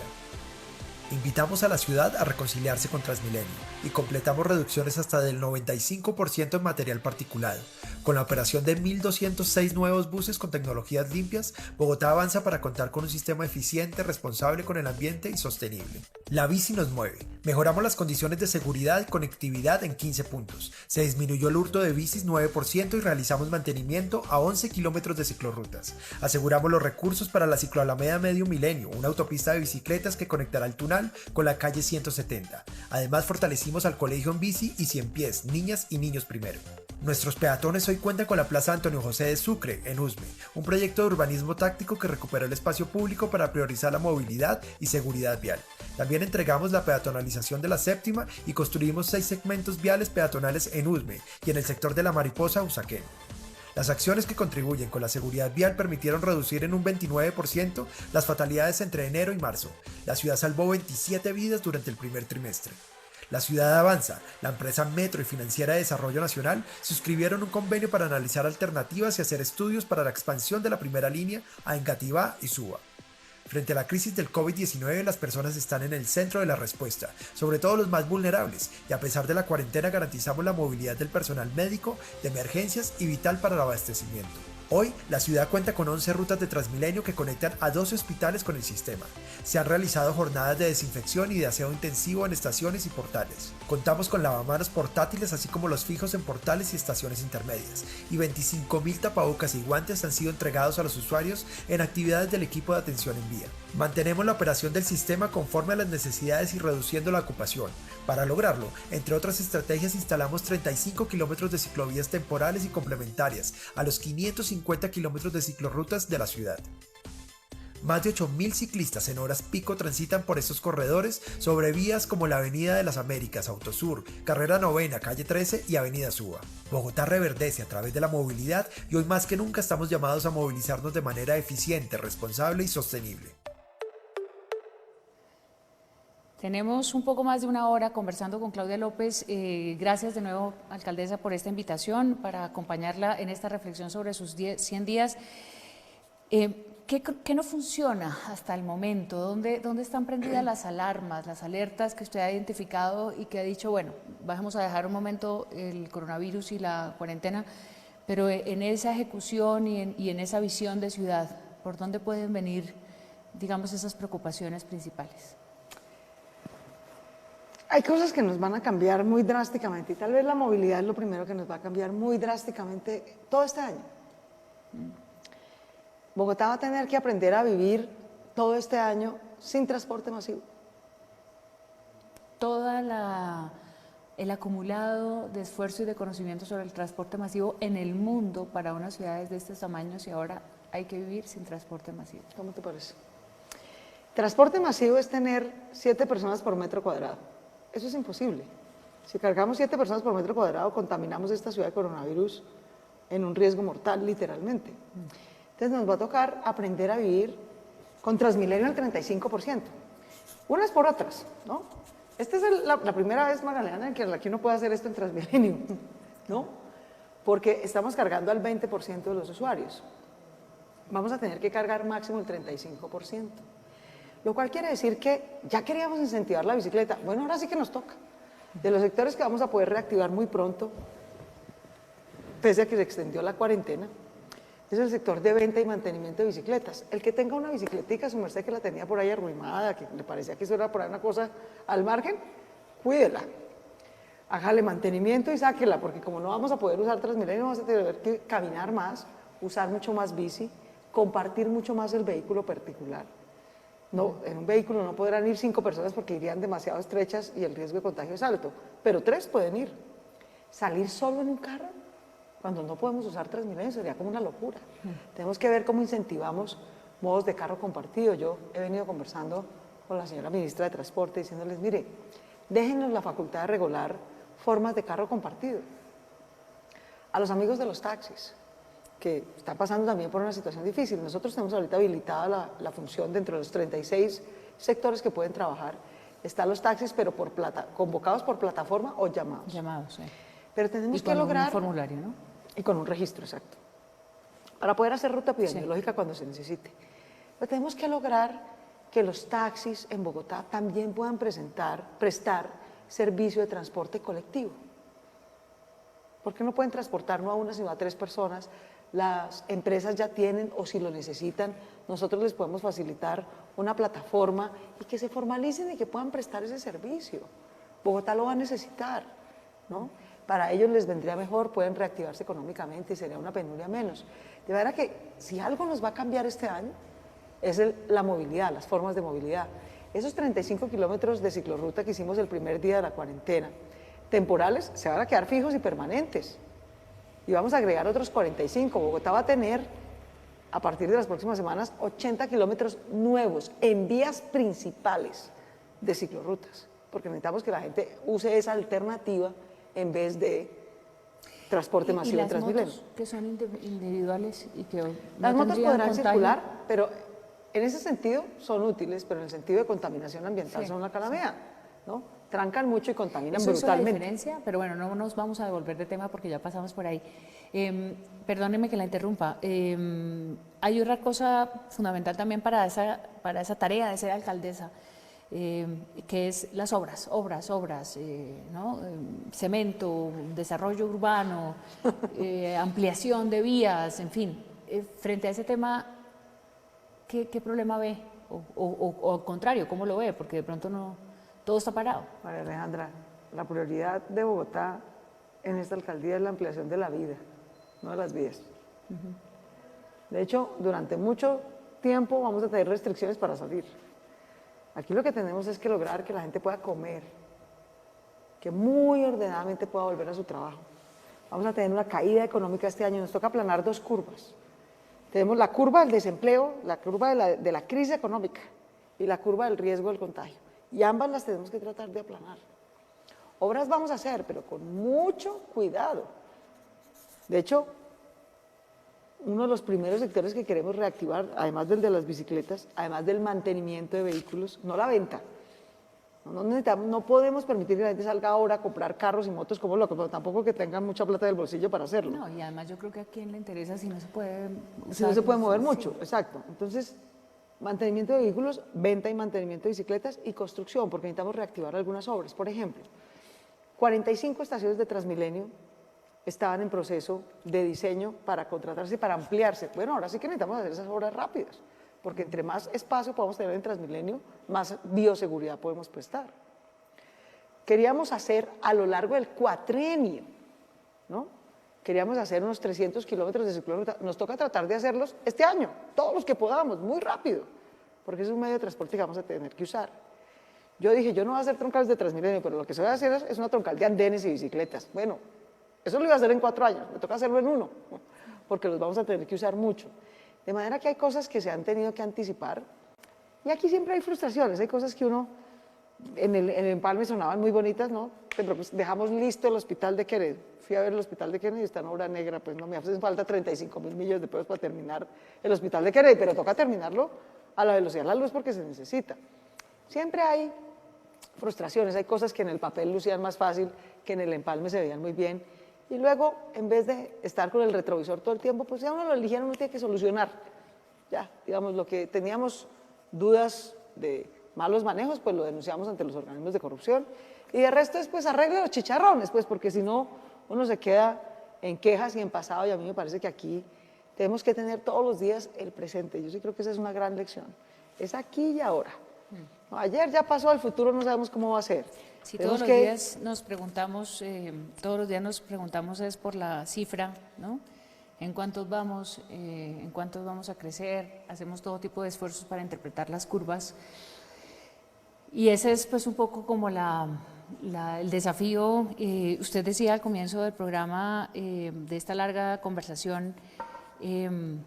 Invitamos a la ciudad a reconciliarse con Transmilenio y completamos reducciones hasta del 95% en material particulado. Con la operación de 1.206 nuevos buses con tecnologías limpias, Bogotá avanza para contar con un sistema eficiente, responsable con el ambiente y sostenible. La bici nos mueve. Mejoramos las condiciones de seguridad y conectividad en 15 puntos. Se disminuyó el hurto de bicis 9% y realizamos mantenimiento a 11 kilómetros de ciclorrutas. Aseguramos los recursos para la cicloalameda Medio Milenio, una autopista de bicicletas que conectará el Tunal con la calle 170. Además, fortalecimos al colegio en bici y 100 pies, niñas y niños primero. Nuestros peatones hoy cuentan con la Plaza Antonio José de Sucre, en Usme, un proyecto de urbanismo táctico que recuperó el espacio público para priorizar la movilidad y seguridad vial. También entregamos la peatonalización de la séptima y construimos 6 segmentos viales peatonales en Usme y en el sector de la Mariposa, Usaquén. Las acciones que contribuyen con la seguridad vial permitieron reducir en un 29% las fatalidades entre enero y marzo. La ciudad salvó 27 vidas durante el primer trimestre. La ciudad avanza, la empresa Metro y Financiera de Desarrollo Nacional suscribieron un convenio para analizar alternativas y hacer estudios para la expansión de la primera línea a Engativá y Suba. Frente a la crisis del COVID-19, las personas están en el centro de la respuesta, sobre todo los más vulnerables, y a pesar de la cuarentena garantizamos la movilidad del personal médico, de emergencias y vital para el abastecimiento. Hoy, la ciudad cuenta con 11 rutas de Transmilenio que conectan a 12 hospitales con el sistema. Se han realizado jornadas de desinfección y de aseo intensivo en estaciones y portales. Contamos con lavamanos portátiles así como los fijos en portales y estaciones intermedias. Y 25.000 tapabocas y guantes han sido entregados a los usuarios en actividades del equipo de atención en vía. Mantenemos la operación del sistema conforme a las necesidades y reduciendo la ocupación. Para lograrlo, entre otras estrategias, instalamos 35 kilómetros de ciclovías temporales y complementarias a los 550 kilómetros de ciclorrutas de la ciudad. Más de 8.000 ciclistas en horas pico transitan por estos corredores sobre vías como la Avenida de las Américas, Autosur, Carrera Novena, Calle 13 y Avenida Suba. Bogotá reverdece a través de la movilidad y hoy más que nunca estamos llamados a movilizarnos de manera eficiente, responsable y sostenible. Tenemos un poco más de una hora conversando con Claudia López. Gracias de nuevo, alcaldesa, por esta invitación para acompañarla en esta reflexión sobre sus 100 días. ¿Qué no funciona hasta el momento? ¿Dónde están prendidas las alarmas, las alertas que usted ha identificado y que ha dicho, bueno, vamos a dejar un momento el coronavirus y la cuarentena, pero en esa ejecución y en esa visión de ciudad, ¿por dónde pueden venir, digamos, esas preocupaciones principales? Hay cosas que nos van a cambiar muy drásticamente y tal vez la movilidad es lo primero que nos va a cambiar muy drásticamente todo este año. Bogotá va a tener que aprender a vivir todo este año sin transporte masivo. Todo el acumulado de esfuerzo y de conocimiento sobre el transporte masivo en el mundo para unas ciudades de estos tamaños y ahora hay que vivir sin transporte masivo. ¿Cómo te parece? Transporte masivo es tener 7 personas por metro cuadrado. Eso es imposible. Si cargamos 7 personas por metro cuadrado, contaminamos esta ciudad de coronavirus en un riesgo mortal, literalmente. Entonces nos va a tocar aprender a vivir con Transmilenio al 35%. Unas por otras, ¿no? Esta es la primera vez, Magdalena, en la que uno puede hacer esto en Transmilenio, ¿no? Porque estamos cargando al 20% de los usuarios. Vamos a tener que cargar máximo el 35%. Lo cual quiere decir que ya queríamos incentivar la bicicleta. Bueno, ahora sí que nos toca. De los sectores que vamos a poder reactivar muy pronto, pese a que se extendió la cuarentena, es el sector de venta y mantenimiento de bicicletas. El que tenga una bicicletica, su merced que la tenía por ahí arruinada, que le parecía que eso era por ahí una cosa al margen, cuídela. Hágale mantenimiento y sáquela, porque como no vamos a poder usar Transmilenio, vamos a tener que caminar más, usar mucho más bici, compartir mucho más el vehículo particular. No, en un vehículo no podrán ir 5 personas porque irían demasiado estrechas y el riesgo de contagio es alto, pero 3 pueden ir. Salir solo en un carro, cuando no podemos usar Transmilenio, sería como una locura. Tenemos que ver cómo incentivamos modos de carro compartido. Yo he venido conversando con la señora ministra de Transporte diciéndoles, mire, déjenos la facultad de regular formas de carro compartido. A los amigos de los taxis, que están pasando también por una situación difícil. Nosotros tenemos ahorita habilitada la función dentro de los 36 sectores que pueden trabajar. Están los taxis, pero convocados por plataforma o llamados. Llamados, sí. Pero tenemos que lograr... un formulario, ¿no? Y con un registro, exacto. Para poder hacer ruta epidemiológica cuando se necesite. Pero tenemos que lograr que los taxis en Bogotá también puedan prestar servicio de transporte colectivo. ¿Por qué no pueden transportar no a una, sino a 3 personas? Las empresas ya tienen, o si lo necesitan, nosotros les podemos facilitar una plataforma y que se formalicen y que puedan prestar ese servicio. Bogotá lo va a necesitar, ¿no? Para ellos les vendría mejor, pueden reactivarse económicamente y sería una penuria menos. De manera que si algo nos va a cambiar este año es la movilidad, las formas de movilidad. Esos 35 kilómetros de ciclorruta que hicimos el primer día de la cuarentena, temporales, se van a quedar fijos y permanentes. Y vamos a agregar otros 45. Bogotá va a tener, a partir de las próximas semanas, 80 kilómetros nuevos en vías principales de ciclorrutas, porque necesitamos que la gente use esa alternativa en vez de transporte masivo en Transmilenio. ¿Y las motos que son individuales y que las motos podrán circular, pero en ese sentido son útiles, pero en el sentido de contaminación ambiental son una calamidad, ¿no? Trancan mucho y contaminan brutalmente. ¿Eso es la diferencia? Pero bueno, no nos vamos a devolver de tema porque ya pasamos por ahí. Perdóneme que la interrumpa. Hay otra cosa fundamental también para esa tarea de ser alcaldesa, que es las obras, ¿no? Cemento, desarrollo urbano, ampliación de vías, en fin. Frente a ese tema, ¿qué problema ve? O al contrario, ¿cómo lo ve? Porque de pronto no... Todo está parado. María Alejandra, la prioridad de Bogotá en esta alcaldía es la ampliación de la vida, no de las vías. De hecho, durante mucho tiempo vamos a tener restricciones para salir. Aquí lo que tenemos es que lograr que la gente pueda comer, que muy ordenadamente pueda volver a su trabajo. Vamos a tener una caída económica este año, nos toca aplanar 2 curvas. Tenemos la curva del desempleo, la curva de la crisis económica y la curva del riesgo del contagio. Y ambas las tenemos que tratar de aplanar. Obras vamos a hacer, pero con mucho cuidado. De hecho, uno de los primeros sectores que queremos reactivar, además del de las bicicletas, además del mantenimiento de vehículos, no la venta. No podemos permitir que la gente salga ahora a comprar carros y motos como locos, pero tampoco que tengan mucha plata del bolsillo para hacerlo. No, y además yo creo que a quién le interesa si no se puede usar, si no se puede mover mucho, exacto. Entonces, mantenimiento de vehículos, venta y mantenimiento de bicicletas y construcción, porque necesitamos reactivar algunas obras. Por ejemplo, 45 estaciones de Transmilenio estaban en proceso de diseño para contratarse y para ampliarse. Bueno, ahora sí que necesitamos hacer esas obras rápidas, porque entre más espacio podamos tener en Transmilenio, más bioseguridad podemos prestar. Queríamos hacer a lo largo del cuatrienio, ¿no? Queríamos hacer unos 300 kilómetros de ciclorruta. Nos toca tratar de hacerlos este año, todos los que podamos, muy rápido, porque es un medio de transporte que vamos a tener que usar. Yo dije, yo no voy a hacer troncales de Transmilenio, pero lo que se va a hacer es una troncal de andenes y bicicletas. Bueno, eso lo iba a hacer en 4 años, me toca hacerlo en 1, porque los vamos a tener que usar mucho. De manera que hay cosas que se han tenido que anticipar, y aquí siempre hay frustraciones, hay cosas que uno, en el empalme sonaban muy bonitas, ¿no? Pero pues dejamos listo el hospital de Kennedy. Fui a ver el hospital de Kennedy y está en obra negra, pues no me hacen falta 35.000 millones de pesos para terminar el hospital de Kennedy, pero toca terminarlo a la velocidad de la luz porque se necesita. Siempre hay frustraciones, hay cosas que en el papel lucían más fácil, que en el empalme se veían muy bien, y luego, en vez de estar con el retrovisor todo el tiempo, pues ya uno lo eligieron, uno tiene que solucionar. Ya, digamos, lo que teníamos dudas de malos manejos, pues lo denunciamos ante los organismos de corrupción, y de resto es pues arregle los chicharrones, pues porque si no, uno se queda en quejas y en pasado, y a mí me parece que aquí tenemos que tener todos los días el presente. Yo sí creo que esa es una gran lección, es aquí y ahora. No, ayer ya pasó, el futuro no sabemos cómo va a ser. Si todos los días nos preguntamos, es por la cifra, ¿no? En cuántos vamos a crecer, hacemos todo tipo de esfuerzos para interpretar las curvas. Y ese es pues un poco como el desafío. Usted decía al comienzo del programa, de esta larga conversación,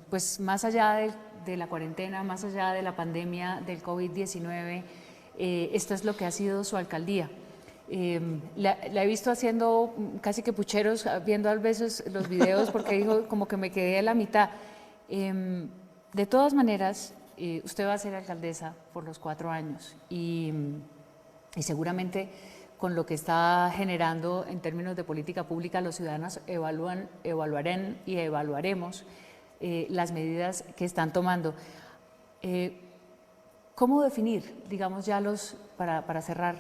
pues más allá de la cuarentena, más allá de la pandemia del COVID-19, esto es lo que ha sido su alcaldía. La he visto haciendo casi que pucheros, viendo a veces los videos, porque digo, como que me quedé a la mitad. De todas maneras, usted va a ser alcaldesa por los 4 años y seguramente con lo que está generando en términos de política pública, los ciudadanos evaluarán y evaluaremos las medidas que están tomando. ¿Cómo definir, digamos, ya para cerrar,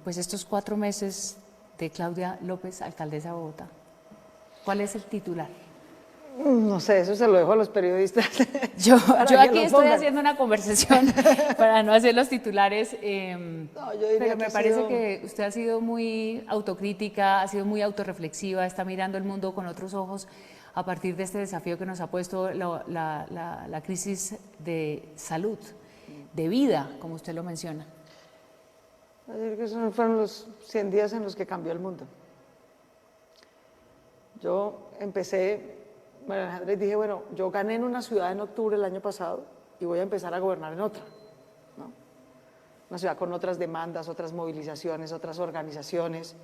pues estos 4 meses de Claudia López, alcaldesa de Bogotá? ¿Cuál es el titular? No sé, eso se lo dejo a los periodistas. Yo aquí estoy haciendo una conversación para no hacer los titulares, pero me parece que usted ha sido muy autocrítica, ha sido muy autorreflexiva, está mirando el mundo con otros ojos a partir de este desafío que nos ha puesto la crisis de salud, de vida, como usted lo menciona. Yo creo que esos fueron los 100 días en los que cambió el mundo. Yo empecé, María Alejandra, y dije, bueno, yo gané en una ciudad en octubre del año pasado y voy a empezar a gobernar en otra, ¿no? Una ciudad con otras demandas, otras movilizaciones, otras organizaciones.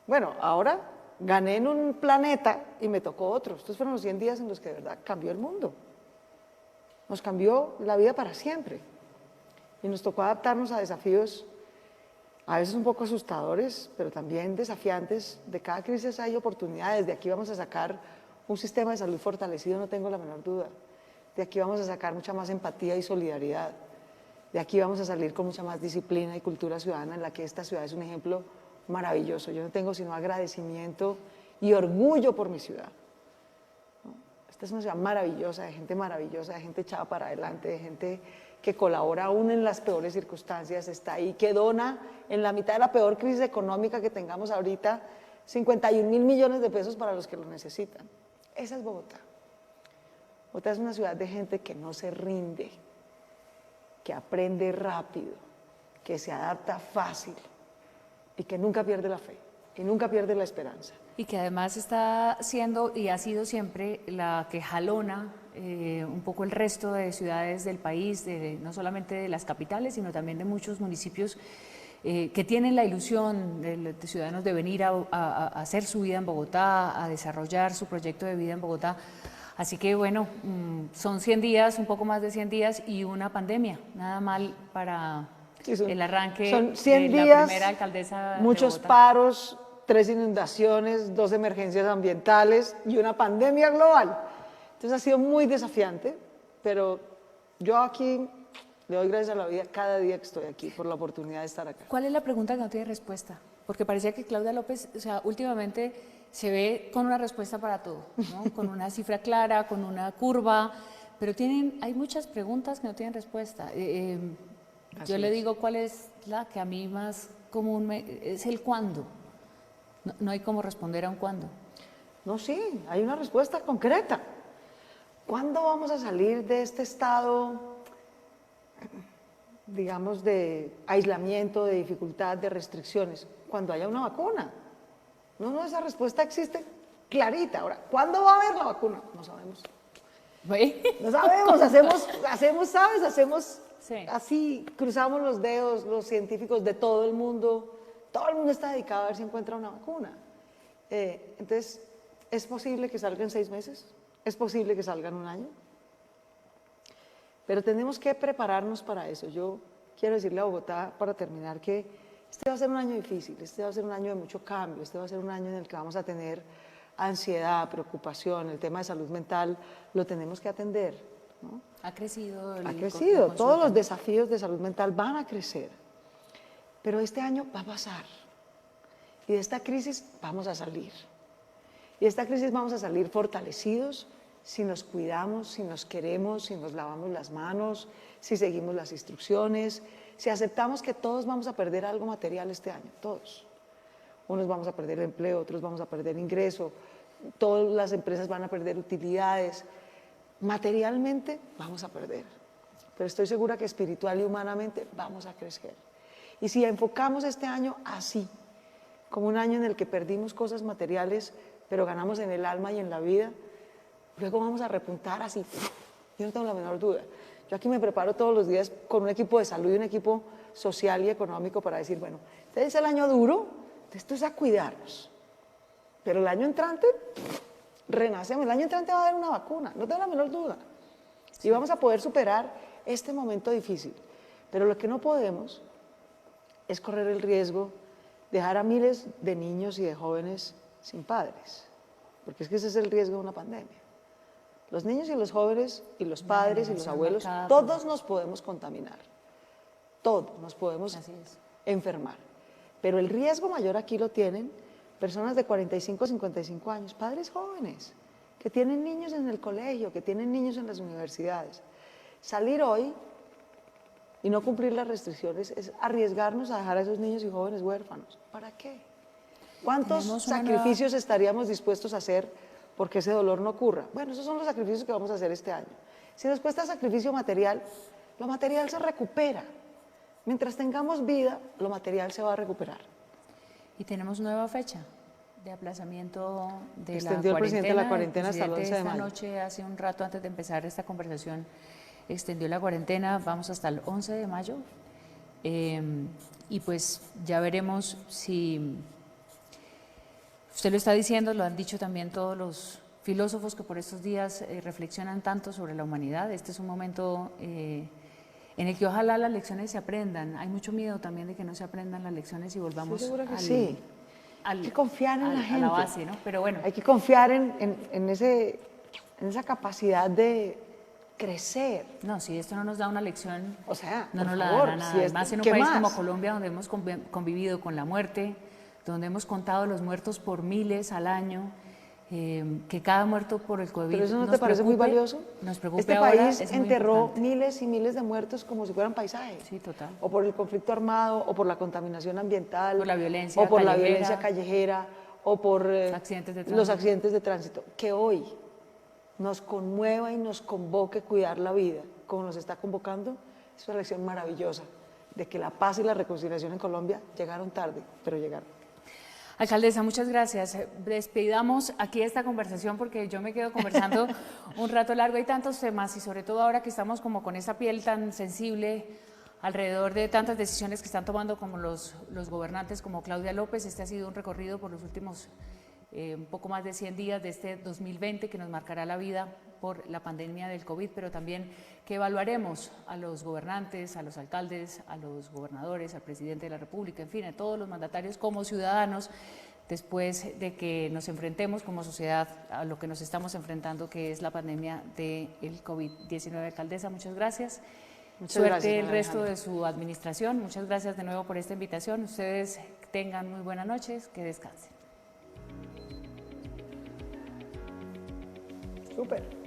Bueno, ahora gané en un planeta y me tocó otro. Estos fueron los 100 días en los que de verdad cambió el mundo. Nos cambió la vida para siempre. Y nos tocó adaptarnos a desafíos a veces un poco asustadores, pero también desafiantes. De cada crisis hay oportunidades. De aquí vamos a sacar un sistema de salud fortalecido, no tengo la menor duda. De aquí vamos a sacar mucha más empatía y solidaridad. De aquí vamos a salir con mucha más disciplina y cultura ciudadana, en la que esta ciudad es un ejemplo maravilloso. Yo no tengo sino agradecimiento y orgullo por mi ciudad. Esta es una ciudad maravillosa, de gente echada para adelante, de gente que colabora aún en las peores circunstancias, está ahí, que dona en la mitad de la peor crisis económica que tengamos ahorita, 51.000 millones de pesos para los que lo necesitan. Esa es Bogotá. Bogotá es una ciudad de gente que no se rinde, que aprende rápido, que se adapta fácil y que nunca pierde la fe y nunca pierde la esperanza. Y que además está siendo y ha sido siempre la que jalona un poco el resto de ciudades del país, no solamente de las capitales, sino también de muchos municipios que tienen la ilusión de ciudadanos de venir a hacer su vida en Bogotá, a desarrollar su proyecto de vida en Bogotá. Así que bueno, son 100 días, un poco más de 100 días y una pandemia, nada mal para el arranque son 100 de la días, primera alcaldesa muchos de Bogotá. paros, 3 inundaciones, 2 emergencias ambientales y una pandemia global. Entonces ha sido muy desafiante, pero yo aquí le doy gracias a la vida cada día que estoy aquí por la oportunidad de estar acá. ¿Cuál es la pregunta que no tiene respuesta? Porque parecía que Claudia López, o sea, últimamente se ve con una respuesta para todo, ¿no? Con una cifra clara, con una curva, pero hay muchas preguntas que no tienen respuesta. Yo le digo cuál es la que a mí más común es el cuándo. No hay cómo responder a un cuándo. No, sí, hay una respuesta concreta. ¿Cuándo vamos a salir de este estado, digamos, de aislamiento, de dificultad, de restricciones? Cuando haya una vacuna. No, esa respuesta existe clarita. Ahora, ¿cuándo va a haber la vacuna? No sabemos. No sabemos, hacemos, ¿sabes? Hacemos así, cruzamos los dedos, los científicos de todo el mundo está dedicado a ver si encuentra una vacuna. Entonces, ¿es posible que salga en 6 meses? ¿Es posible que salga en 1 año? Pero tenemos que prepararnos para eso. Yo quiero decirle a Bogotá, para terminar, que este va a ser un año difícil, este va a ser un año de mucho cambio, este va a ser un año en el que vamos a tener ansiedad, preocupación, el tema de salud mental lo tenemos que atender, ¿no? Ha crecido. Ha crecido, todos los desafíos de salud mental van a crecer, pero este año va a pasar y de esta crisis vamos a salir. Y de esta crisis vamos a salir fortalecidos si nos cuidamos, si nos queremos, si nos lavamos las manos, si seguimos las instrucciones, si aceptamos que todos vamos a perder algo material este año, todos. Unos vamos a perder el empleo, otros vamos a perder ingreso, todas las empresas van a perder utilidades. Materialmente vamos a perder, pero estoy segura que espiritual y humanamente vamos a crecer. Y si enfocamos este año así, como un año en el que perdimos cosas materiales, pero ganamos en el alma y en la vida, luego vamos a repuntar así, yo no tengo la menor duda. Yo aquí me preparo todos los días con un equipo de salud y un equipo social y económico para decir, bueno, este es el año duro, esto es a cuidarnos, pero el año entrante renacemos, el año entrante va a haber una vacuna, no tengo la menor duda, y vamos a poder superar este momento difícil, pero lo que no podemos es correr el riesgo de dejar a miles de niños y de jóvenes sin padres, porque es que ese es el riesgo de una pandemia. Los niños y los jóvenes y los padres y los abuelos, todos nos podemos contaminar, todos nos podemos enfermar, pero el riesgo mayor aquí lo tienen personas de 45 a 55 años, padres jóvenes, que tienen niños en el colegio, que tienen niños en las universidades. Salir hoy y no cumplir las restricciones es arriesgarnos a dejar a esos niños y jóvenes huérfanos. ¿Para qué? ¿Cuántos sacrificios estaríamos dispuestos a hacer porque ese dolor no ocurra? Bueno, esos son los sacrificios que vamos a hacer este año. Si nos cuesta sacrificio material, lo material se recupera. Mientras tengamos vida, lo material se va a recuperar. Y tenemos nueva fecha de aplazamiento de Extendió la el presidente la cuarentena hasta el 11 de mayo. Esta noche, hace un rato antes de empezar esta conversación, extendió la cuarentena, vamos hasta el 11 de mayo. Y pues ya veremos si... Usted lo está diciendo, lo han dicho también todos los filósofos que por estos días reflexionan tanto sobre la humanidad. Este es un momento en el que ojalá las lecciones se aprendan. Hay mucho miedo también de que no se aprendan las lecciones y volvamos hay que confiar en la gente. A la base, ¿no? Pero bueno. Hay que confiar en esa capacidad de crecer. No, si esto no nos da una lección, o sea, no nos por la favor, dará nada. Si Además, en un país como Colombia, donde hemos convivido con la muerte, donde hemos contado los muertos por miles al año, que cada muerto por el COVID. ¿Pero eso no te parece muy valioso? Nos preocupe este ahora, país es muy enterró importante. miles y miles de muertos como si fueran paisajes. Sí, total. O por el conflicto armado, o por la contaminación ambiental, por la violencia o por callejera, la violencia callejera, o por los accidentes de tránsito. Que hoy nos conmueva y nos convoque cuidar la vida, como nos está convocando, es una lección maravillosa de que la paz y la reconciliación en Colombia llegaron tarde, pero llegaron. Alcaldesa, muchas gracias. Despidamos aquí esta conversación porque yo me quedo conversando un rato largo. Hay tantos temas y sobre todo ahora que estamos como con esa piel tan sensible alrededor de tantas decisiones que están tomando como los gobernantes como Claudia López. Este ha sido un recorrido por los últimos un poco más de 100 días de este 2020 que nos marcará la vida por la pandemia del COVID, pero también que evaluaremos a los gobernantes, a los alcaldes, a los gobernadores, al presidente de la República, en fin, a todos los mandatarios como ciudadanos, después de que nos enfrentemos como sociedad a lo que nos estamos enfrentando, que es la pandemia del COVID-19. Alcaldesa, muchas gracias. Suerte el resto de su administración. Muchas gracias de nuevo por esta invitación. Ustedes tengan muy buenas noches, que descansen. Súper.